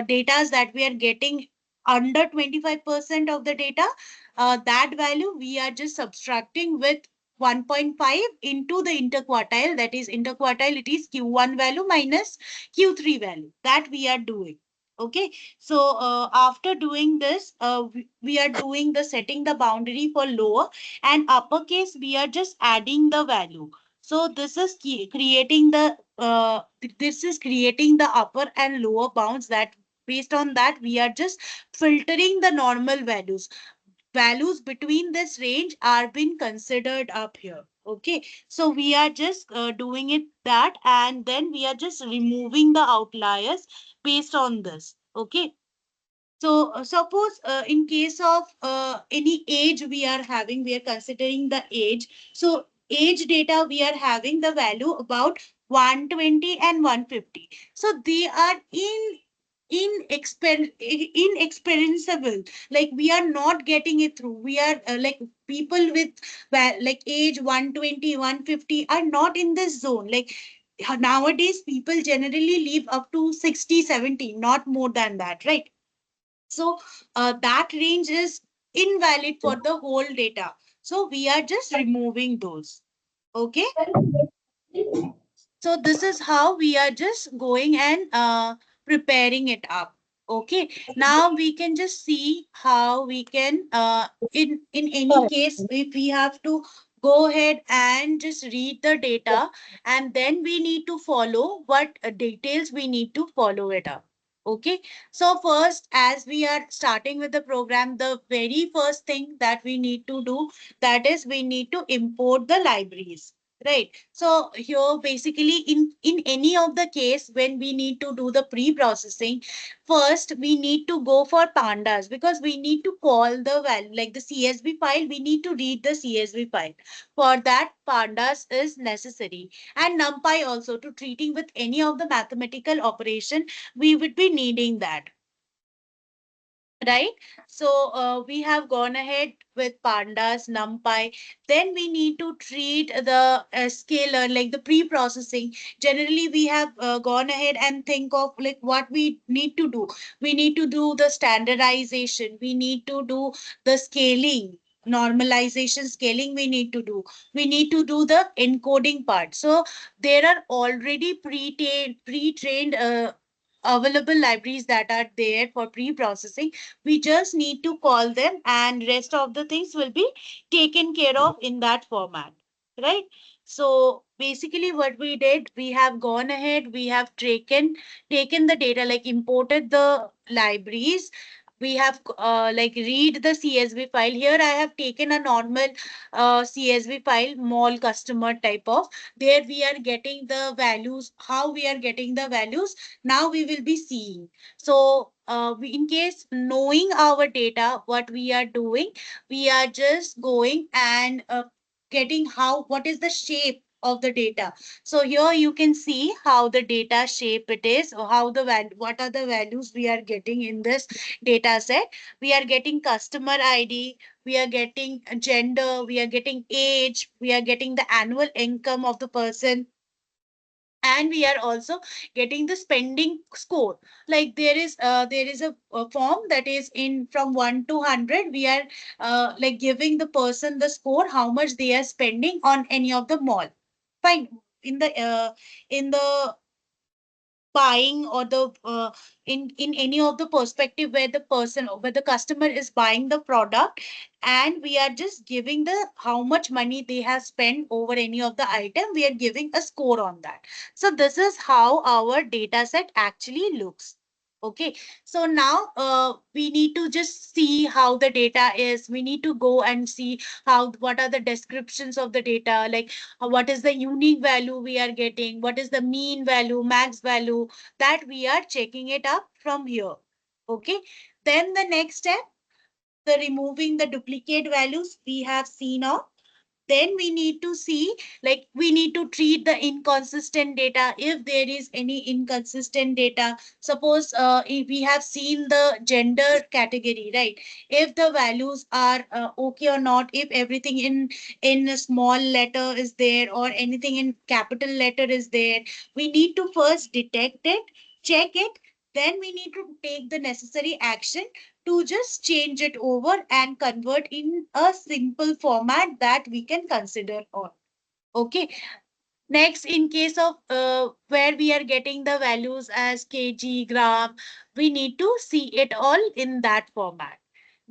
Speaker 3: data that we are getting under 25% of the data. That value we are just subtracting with 1.5 into the interquartile, that is interquartile, it is Q1 value minus Q3 value, that we are doing. Okay, so after doing this, we are doing the setting the boundary for lower and uppercase. We are just adding the value. So this is creating the upper and lower bounds. That based on that, we are just filtering the normal values. Values between this range are being considered up here. Okay, so we are just doing it that, and then we are just removing the outliers based on this. Okay, so suppose in case of any age we are having, we are considering the age. So age data, we are having the value about 120 and 150. So they are inexpensible, like we are not getting it through. We are like people with like age 120 150 are not in this zone. Like nowadays people generally live up to 60 70, not more than that, right? So that range is invalid for the whole data. So we are just removing those. Okay. So this is how we are just going and preparing it up. Okay. Now we can just see how we can, in any case, if we have to go ahead and just read the data, and then we need to follow what details we need to follow it up. Okay. So first, as we are starting with the program, the very first thing that we need to do, that is we need to import the libraries. Right. So here basically in any of the case when we need to do the pre-processing, first we need to go for pandas, because we need to call the value like the CSV file. We need to read the CSV file. For that, pandas is necessary, and NumPy also, to treating with any of the mathematical operation, we would be needing that. Right. So we have gone ahead with pandas, NumPy. Then we need to treat the scalar, like the pre-processing. Generally, we have gone ahead and think of like what we need to do. We need to do the standardization. We need to do the scaling, normalization, scaling we need to do. We need to do the encoding part. So there are already pre-trained available libraries that are there for pre-processing. We just need to call them, and rest of the things will be taken care of in that format, right? So basically what we did, we have gone ahead, we have taken the data, like imported the libraries. We have like read the CSV file. Here I have taken a normal CSV file, mall customer type of. There we are getting the values. How we are getting the values, now we will be seeing. So in case knowing our data, what we are doing, we are just going and getting what is the shape of the data. So here you can see how the data shape it is, or how the what are the values we are getting in this data set. We are getting customer ID, we are getting gender, we are getting age, we are getting the annual income of the person, and we are also getting the spending score. Like there is a form that is in from 1 to 100. We are like giving the person the score, how much they are spending on any of the mall. Fine. In the buying, or the in any of the perspective where the person, where the customer is buying the product, and we are just giving the how much money they have spent over any of the item, we are giving a score on that. So this is how our data set actually looks. Okay, so now we need to just see how the data is. We need to go and see how, what are the descriptions of the data, like what is the unique value we are getting, what is the mean value, max value, that we are checking it up from here. Okay, then the next step, the removing the duplicate values we have seen of. Then we need to see, like we need to treat the inconsistent data. If there is any inconsistent data, suppose if we have seen the gender category, right? If the values are okay or not, if everything in a small letter is there, or anything in capital letter is there, we need to first detect it, check it, then we need to take the necessary action to just change it over and convert in a simple format that we can consider on. Okay. Next, in case of where we are getting the values as kg, gram, we need to see it all in that format.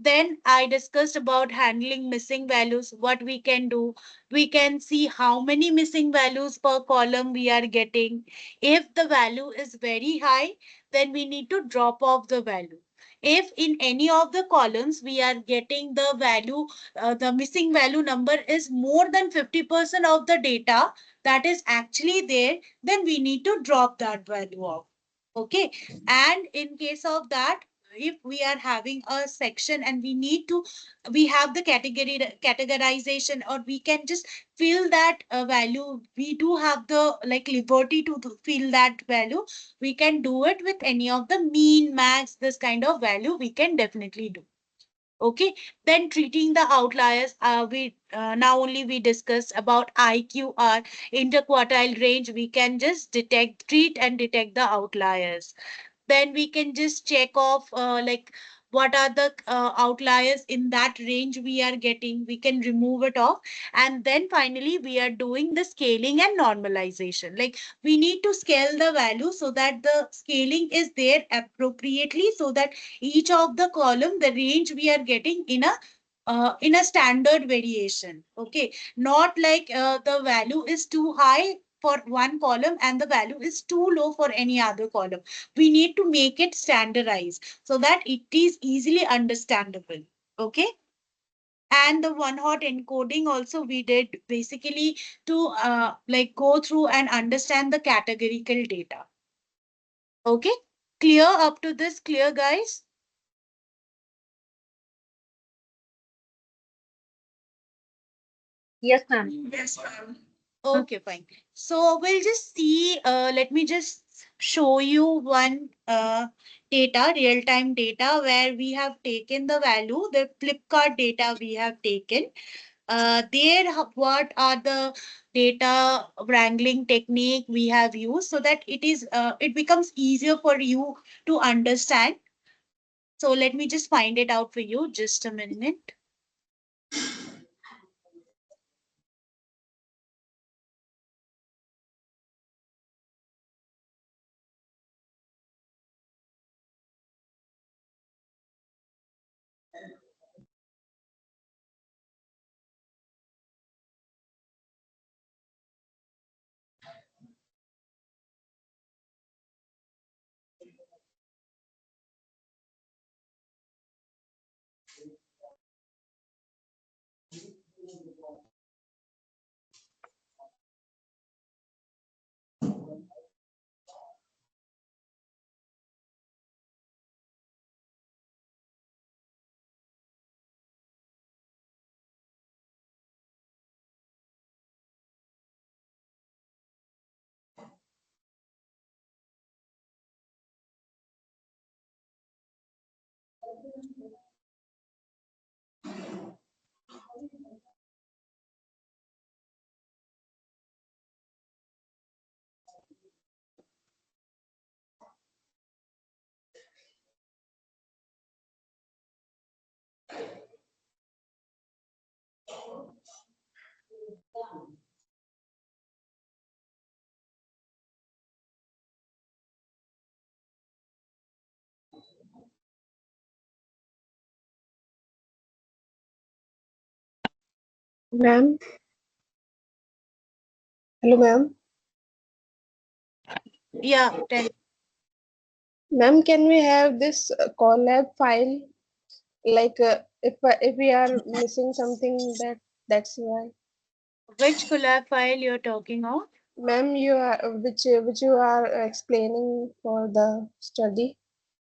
Speaker 3: Then I discussed about handling missing values, what we can do. We can see how many missing values per column we are getting. If the value is very high, then we need to drop off the value. If in any of the columns we are getting the value, the missing value number is more than 50% of the data that is actually there, then we need to drop that value off. Okay. And in case of that, if we are having a section and we need to, we have the categorization, or we can just fill that value, we do have the like liberty to fill that value. We can do it with any of the mean, max, this kind of value we can definitely do. Okay, then treating the outliers, we now only we discussed about IQR, interquartile range. We can just treat and detect the outliers. Then we can just check off like what are the outliers in that range we are getting. We can remove it off. And then finally, we are doing the scaling and normalization. Like we need to scale the value so that the scaling is there appropriately, so that each of the column, the range we are getting in a standard variation. Okay, not like the value is too high for one column and the value is too low for any other column. We need to make it standardized so that it is easily understandable. Okay. And the one hot encoding also we did basically to like go through and understand the categorical data. Okay. Clear up to this? Clear, guys?
Speaker 9: Yes, ma'am.
Speaker 3: Yes, ma'am. Okay, fine. So we'll just see, let me just show you one data, real-time data, where we have taken the value, the Flipkart data we have taken. There, what are the data wrangling technique we have used so that it becomes easier for you to understand. So let me just find it out for you. Just a minute.
Speaker 11: Ma'am, hello, ma'am.
Speaker 3: Yeah, tell.
Speaker 11: Ma'am, can we have this collab file? Like, if we are missing something, that's why.
Speaker 3: Which collab file you're talking of?
Speaker 11: Ma'am, you are which you are explaining for the study.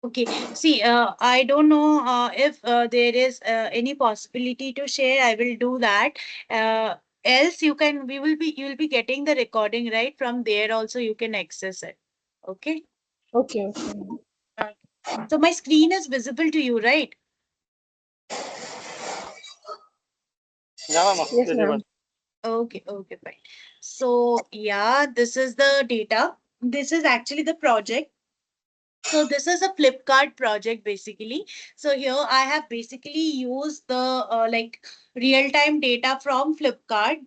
Speaker 3: Okay. See, I don't know if there is any possibility to share. I will do that. Uh, else you can, you will be getting the recording, right? From there also you can access it. Okay.
Speaker 11: Okay, okay.
Speaker 3: Uh, So my screen is visible to you, right?
Speaker 11: Yes, ma'am.
Speaker 3: Okay, okay, fine. So yeah, this is the data. This is actually the project. So this is a Flipkart project basically. So here I have basically used the real-time data from Flipkart,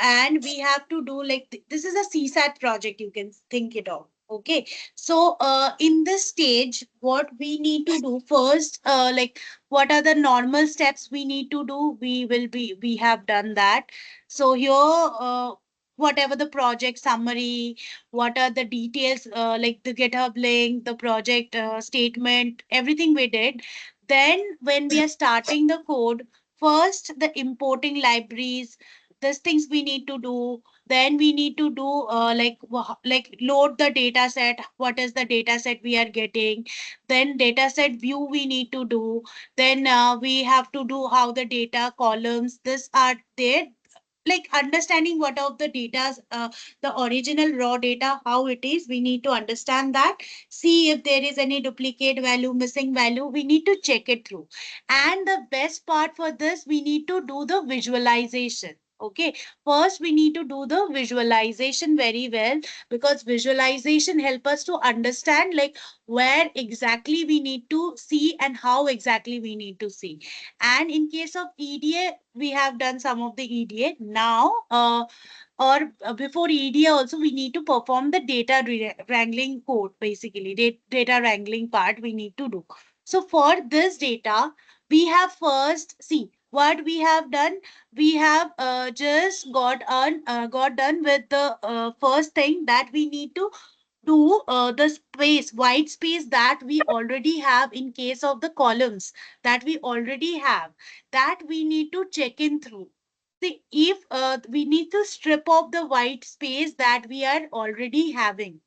Speaker 3: and we have to do this is a CSAT project, you can think it of. Okay. So in this stage, what we need to do first, what are the normal steps we need to do? We have done that. So here, whatever the project summary, what are the details, like the GitHub link, the project statement, everything we did. Then when we are starting the code, first the importing libraries, these things we need to do. Then we need to do load the data set. What is the data set we are getting? Then data set view we need to do. Then we have to do how the data columns, this are there, like understanding what of the data, the original raw data, how it is, we need to understand that. See if there is any duplicate value, missing value, we need to check it through. And the best part for this, we need to do the visualization. Okay, first we need to do the visualization very well, because visualization help us to understand like where exactly we need to see and how exactly we need to see. And in case of EDA, we have done some of the EDA. Now, or before EDA also, we need to perform the data wrangling code, basically. Data wrangling part we need to do. So for this data, we have first, see, what we have done, we have just got done with the first thing that we need to to the space, white space that we already have in case of the columns that we already have, that we need to check in through. See, if we need to strip off the white space that we are already having.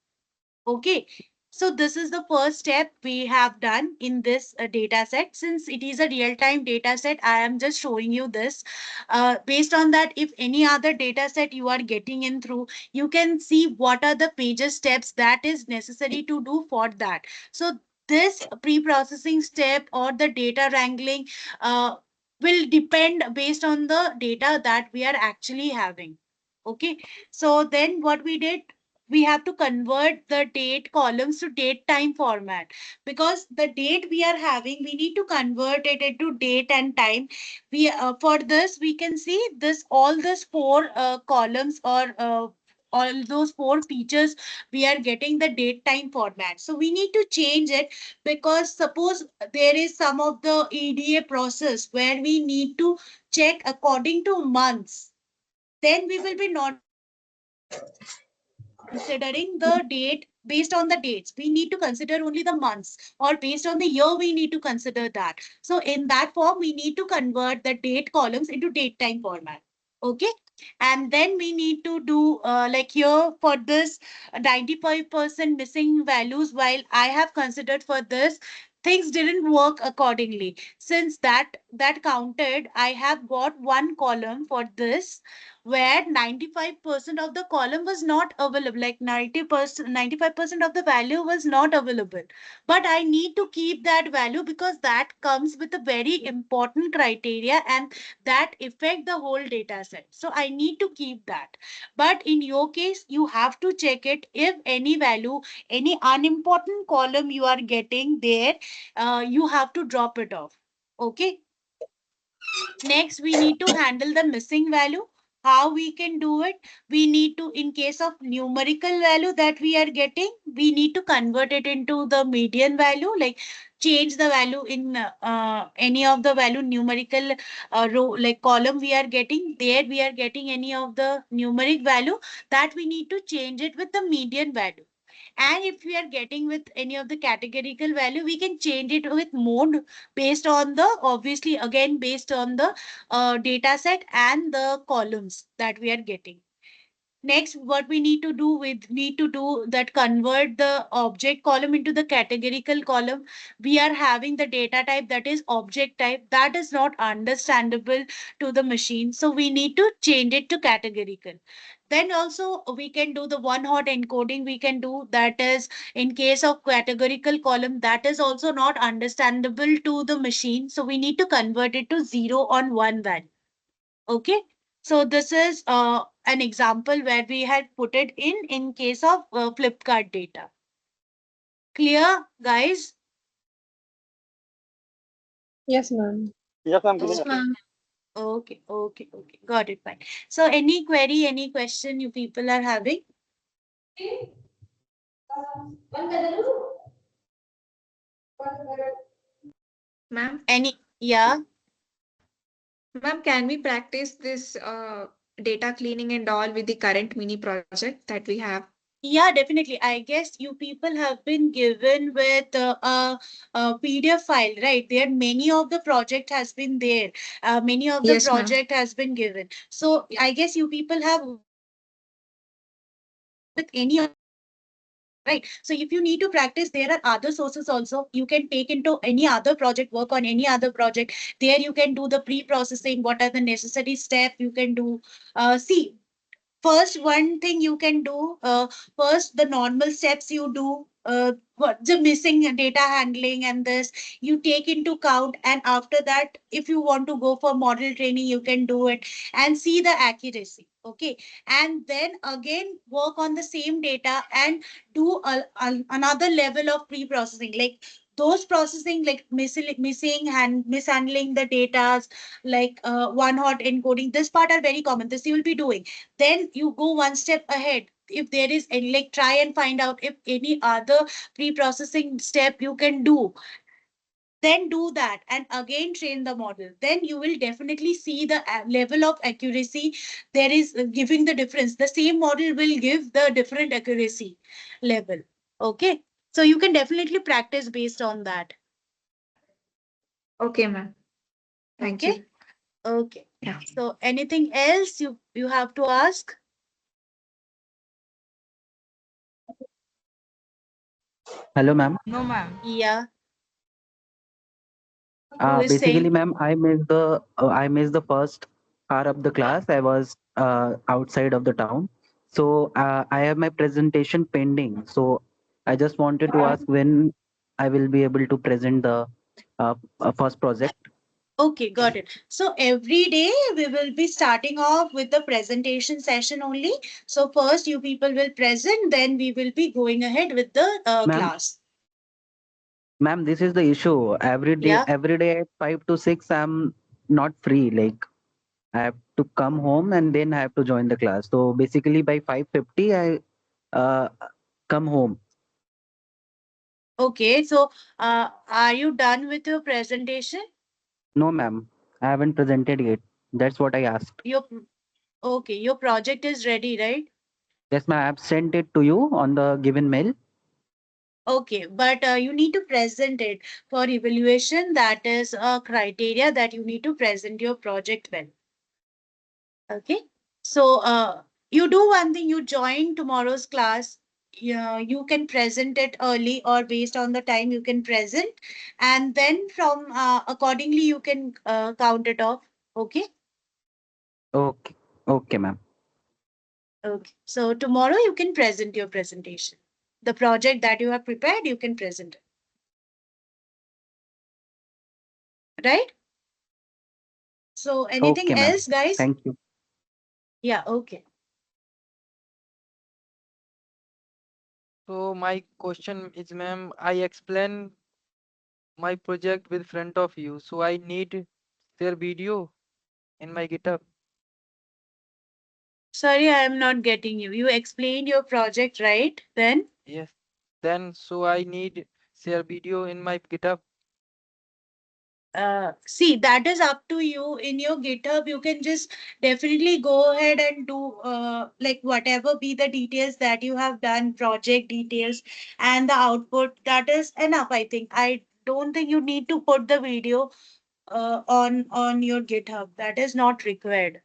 Speaker 3: Okay, so this is the first step we have done in this data set. Since it is a real-time data set, I am just showing you this. Based on that, if any other data set you are getting in through, you can see what are the major steps that is necessary to do for that. So this pre-processing step or the data wrangling will depend based on the data that we are actually having. Okay, so then what we did, we have to convert the date columns to date time format, because the date we are having, we need to convert it into date and time. We for this we can see this, all these four columns, or all those four features, we are getting the date time format. So we need to change it, because suppose there is some of the EDA process where we need to check according to months, then we will be not considering the date based on the dates. We need to consider only the months, or based on the year, we need to consider that. So in that form, we need to convert the date columns into date time format. Okay. And then we need to do like here for this 95% missing values, while I have considered for this, things didn't work accordingly. Since that counted, I have got one column for this. where 95% of the column was not available, like 90%, 95% of the value was not available. But I need to keep that value because that comes with a very important criteria and that affect the whole data set. So I need to keep that. But in your case, you have to check it if any value, any unimportant column you are getting there, you have to drop it off. Okay. Next, we need to handle the missing value. How we can do it? We need to, in case of numerical value that we are getting, we need to convert it into the median value, like change the value in any of the value numerical row, like column we are getting. There we are getting any of the numeric value that we need to change it with the median value. And if we are getting with any of the categorical value, we can change it with mode based on the, obviously, again, based on the data set and the columns that we are getting. Next, what we need to do, that convert the object column into the categorical column. We are having the data type that is object type that is not understandable to the machine. So we need to change it to categorical. Then also we can do the one hot encoding. We can do that is in case of categorical column that is also not understandable to the machine. So we need to convert it to 0 on 1 value. Okay. So this is an example where we had put it in case of Flipkart data. Clear, guys?
Speaker 11: Yes, ma'am.
Speaker 15: Yes, ma'am.
Speaker 1: Yes,
Speaker 15: Clear.
Speaker 1: ma'am.
Speaker 3: Okay. Got it, fine. So any query, any question you people are having?
Speaker 14: Ma'am,
Speaker 3: Any? Yeah.
Speaker 14: ma'am, can we practice this data cleaning and all with the current mini project that we have?
Speaker 3: Yeah, definitely. I guess you people have been given with a PDF file, right? There, many of the project has been there. Many of the
Speaker 14: Yes, ma'am.
Speaker 3: project has been given. So I guess you people have with any of, right? So if you need to practice, there are other sources also. You can take into any other project, work on any other project. There you can do the pre-processing. What are the necessary steps you can do? See, first, one thing you can do, first the normal steps you do, what the missing data handling and this you take into count, and after that if you want to go for model training you can do it and see the accuracy. Okay, and then again work on the same data and do another level of pre-processing, like those processing like missing and mishandling the data, like one hot encoding. This part are very common, this you will be doing. Then you go one step ahead. If there is any, like try and find out if any other pre-processing step you can do, then do that and again train the model. Then you will definitely see the level of accuracy there is, giving the difference. The same model will give the different accuracy level. Okay, so you can definitely practice based on that.
Speaker 14: Okay, ma'am. Thank
Speaker 3: Okay.
Speaker 14: you.
Speaker 3: Okay.
Speaker 14: Yeah.
Speaker 3: So anything else you have to ask?
Speaker 16: Hello, ma'am.
Speaker 1: No, ma'am.
Speaker 3: Yeah. Who is
Speaker 16: Basically,
Speaker 3: saying?
Speaker 16: ma'am, I missed the first hour of the class. I was outside of the town, so I have my presentation pending. So I just wanted to ask when I will be able to present the first project.
Speaker 3: Okay, got it. So every day we will be starting off with the presentation session only. So first you people will present, then we will be going ahead with the
Speaker 16: Ma'am,
Speaker 3: class.
Speaker 16: ma'am, this is the issue.
Speaker 3: Yeah.
Speaker 16: Every day at 5 to 6, I'm not free. Like I have to come home and then I have to join the class. So basically, by 5:50, I uh, come home.
Speaker 3: Okay, so are you done with your presentation?
Speaker 16: No, ma'am, I haven't presented yet. That's what I asked.
Speaker 3: Okay, your project is ready, right?
Speaker 16: Yes, ma'am, I have sent it to you on the given mail.
Speaker 3: Okay, but you need to present it for evaluation. That is a criteria that you need to present your project well. Okay, so you do one thing, you join tomorrow's class. Yeah, you can present it early or based on the time you can present, and then from accordingly you can count it off. Okay.
Speaker 16: Okay. Okay, ma'am.
Speaker 3: Okay. So tomorrow you can present your presentation. The project that you have prepared, you can present it. Right? So anything
Speaker 16: Okay, ma'am.
Speaker 3: else, guys?
Speaker 16: Thank you.
Speaker 3: Yeah, okay.
Speaker 4: So my question is, ma'am, I explain my project with front of you, so I need their video in my GitHub.
Speaker 3: Sorry, I am not getting you. You explained your project, right? Then?
Speaker 4: Yes. Then so I need share video in my GitHub.
Speaker 3: See, that is up to you. In your GitHub, you can just definitely go ahead and do like whatever be the details that you have done, project details and the output. That is enough, I think. I don't think you need to put the video on your GitHub. That is not required.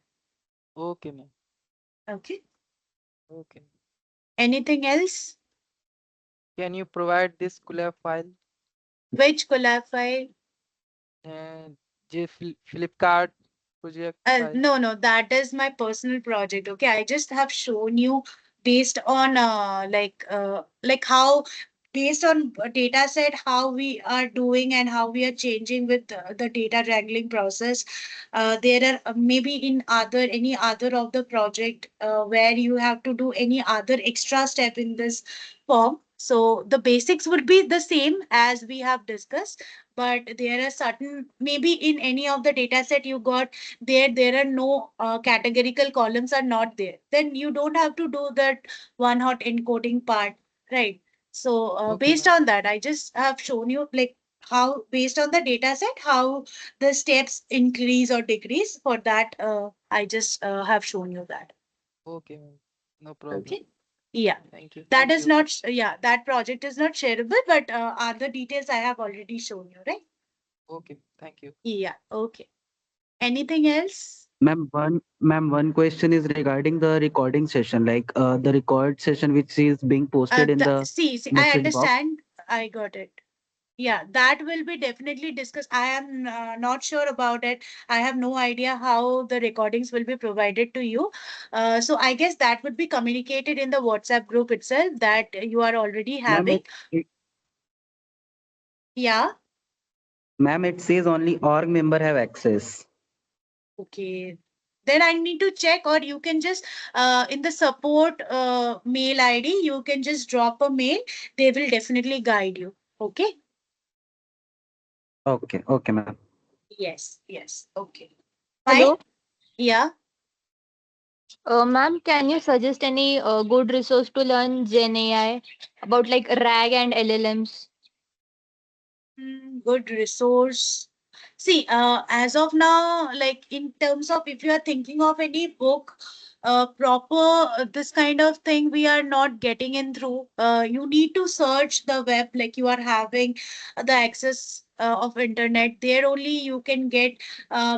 Speaker 4: Okay, ma'am.
Speaker 3: Okay.
Speaker 4: Okay.
Speaker 3: Anything else?
Speaker 4: Can you provide this collab file
Speaker 3: Which collab file?
Speaker 4: and Flipkart project file?
Speaker 3: No, no, that is my personal project. Okay, I just have shown you based on like how based on data set how we are doing and how we are changing with the data wrangling process. There are maybe in other any other of the project where you have to do any other extra step in this form. So the basics would be the same as we have discussed, but there are certain maybe in any of the data set you got there are no categorical columns are not there, then you don't have to do that one hot encoding part, right? So
Speaker 4: Okay,
Speaker 3: based
Speaker 4: ma'am.
Speaker 3: on that I just have shown you like how based on the data set how the steps increase or decrease. For that I just have shown you that.
Speaker 4: Okay, ma'am. No problem.
Speaker 3: Okay. Yeah,
Speaker 4: Thank you.
Speaker 3: that
Speaker 4: Thank
Speaker 3: is
Speaker 4: you.
Speaker 3: not yeah, that project is not shareable, but other details I have already shown you, right?
Speaker 4: Okay, thank you.
Speaker 3: Yeah, okay. Anything else?
Speaker 16: Ma'am, one question is regarding the recording session, like the record session which is being posted in the
Speaker 3: See, I
Speaker 16: message box.
Speaker 3: understand. I got it. Yeah, that will be definitely discussed. I am not sure about it. I have no idea how the recordings will be provided to you. So I guess that would be communicated in the WhatsApp group itself that you are already
Speaker 16: Ma'am,
Speaker 3: having. Yeah.
Speaker 16: ma'am, it says only org member have access.
Speaker 3: Okay. Then I need to check, or you can just in the support mail ID, you can just drop a mail. They will definitely guide you. Okay.
Speaker 16: Okay, okay, ma'am.
Speaker 3: Yes. Yes. Okay. Fine.
Speaker 9: Hello.
Speaker 3: Yeah.
Speaker 9: Ma'am, can you suggest any good resource to learn Gen AI about like RAG and LLMs?
Speaker 3: Good resource. See, as of now, like in terms of if you are thinking of any book, proper this kind of thing we are not getting in through. You need to search the web, like you are having the access of internet. There only you can get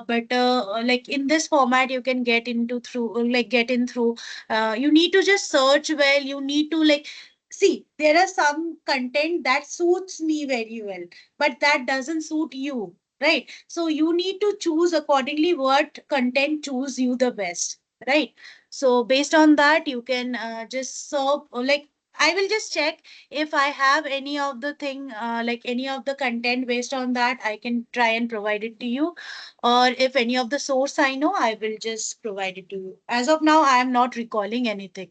Speaker 3: better. Like in this format, you can get into through, like get in through. You need to just search well. You need to like see. There are some content that suits me very well, but that doesn't suit you, right? So you need to choose accordingly what content choose you the best, right? So based on that you can just serve like I will just check if I have any of the thing like any of the content. Based on that I can try and provide it to you, or if any of the source I know I will just provide it to you. As of now I am not recalling anything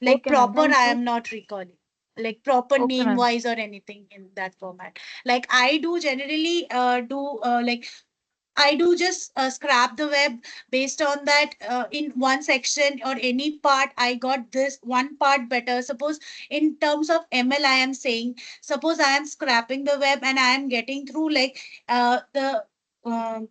Speaker 3: like
Speaker 9: Okay, ma'am.
Speaker 3: proper.
Speaker 9: Thank
Speaker 3: I
Speaker 9: you.
Speaker 3: am not recalling like proper
Speaker 9: Okay,
Speaker 3: name
Speaker 9: ma'am.
Speaker 3: wise or anything in that format. Like I do generally do like I do just scrap the web based on that in one section or any part I got this one part better. Suppose in terms of ML I am saying, suppose I am scrapping the web and I am getting through like the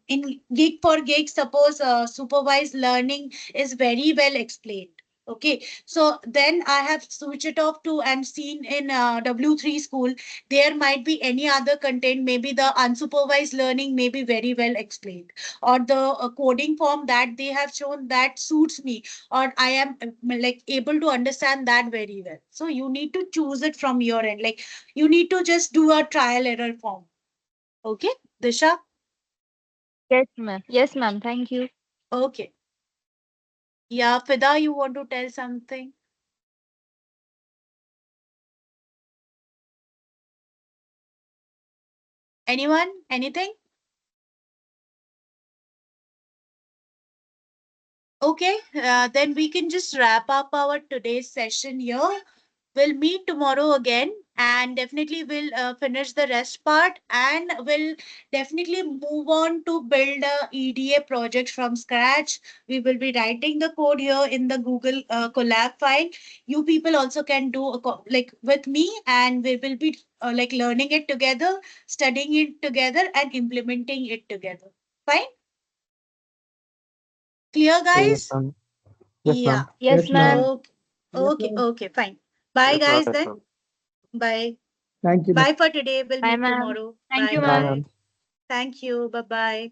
Speaker 3: in gig for gig, suppose supervised learning is very well explained. Okay, so then I have switched it off to and seen in W3 school there might be any other content, maybe the unsupervised learning may be very well explained, or the coding form that they have shown that suits me, or I am like able to understand that very well. So you need to choose it from your end, like you need to just do a trial error form. Okay, Disha?
Speaker 9: Yes, ma'am. Yes, ma'am. Thank you.
Speaker 3: Okay. Yeah, Fida, you want to tell something? Anyone? Anything? Okay, then we can just wrap up our today's session here. We'll meet tomorrow again and definitely we'll finish the rest part and we'll definitely move on to build a EDA project from scratch. We will be writing the code here in the Google Colab file. You people also can do like with me and we will be like learning it together, studying it together and implementing it together. Fine? Clear,
Speaker 8: Yes,
Speaker 3: guys?
Speaker 8: ma'am. Yes,
Speaker 3: Yeah.
Speaker 8: ma'am.
Speaker 9: Yes, ma'am.
Speaker 3: Okay. Okay. Okay. Fine. Bye,
Speaker 4: Yes, ma'am.
Speaker 3: guys. Then. Bye.
Speaker 15: Thank you, ma'am.
Speaker 3: Bye for today. We'll
Speaker 9: Bye,
Speaker 3: meet
Speaker 9: ma'am.
Speaker 3: tomorrow.
Speaker 9: Thank
Speaker 3: Bye.
Speaker 9: you,
Speaker 8: Bye,
Speaker 9: ma'am.
Speaker 3: Bye.
Speaker 8: ma'am.
Speaker 3: Thank you. Bye bye.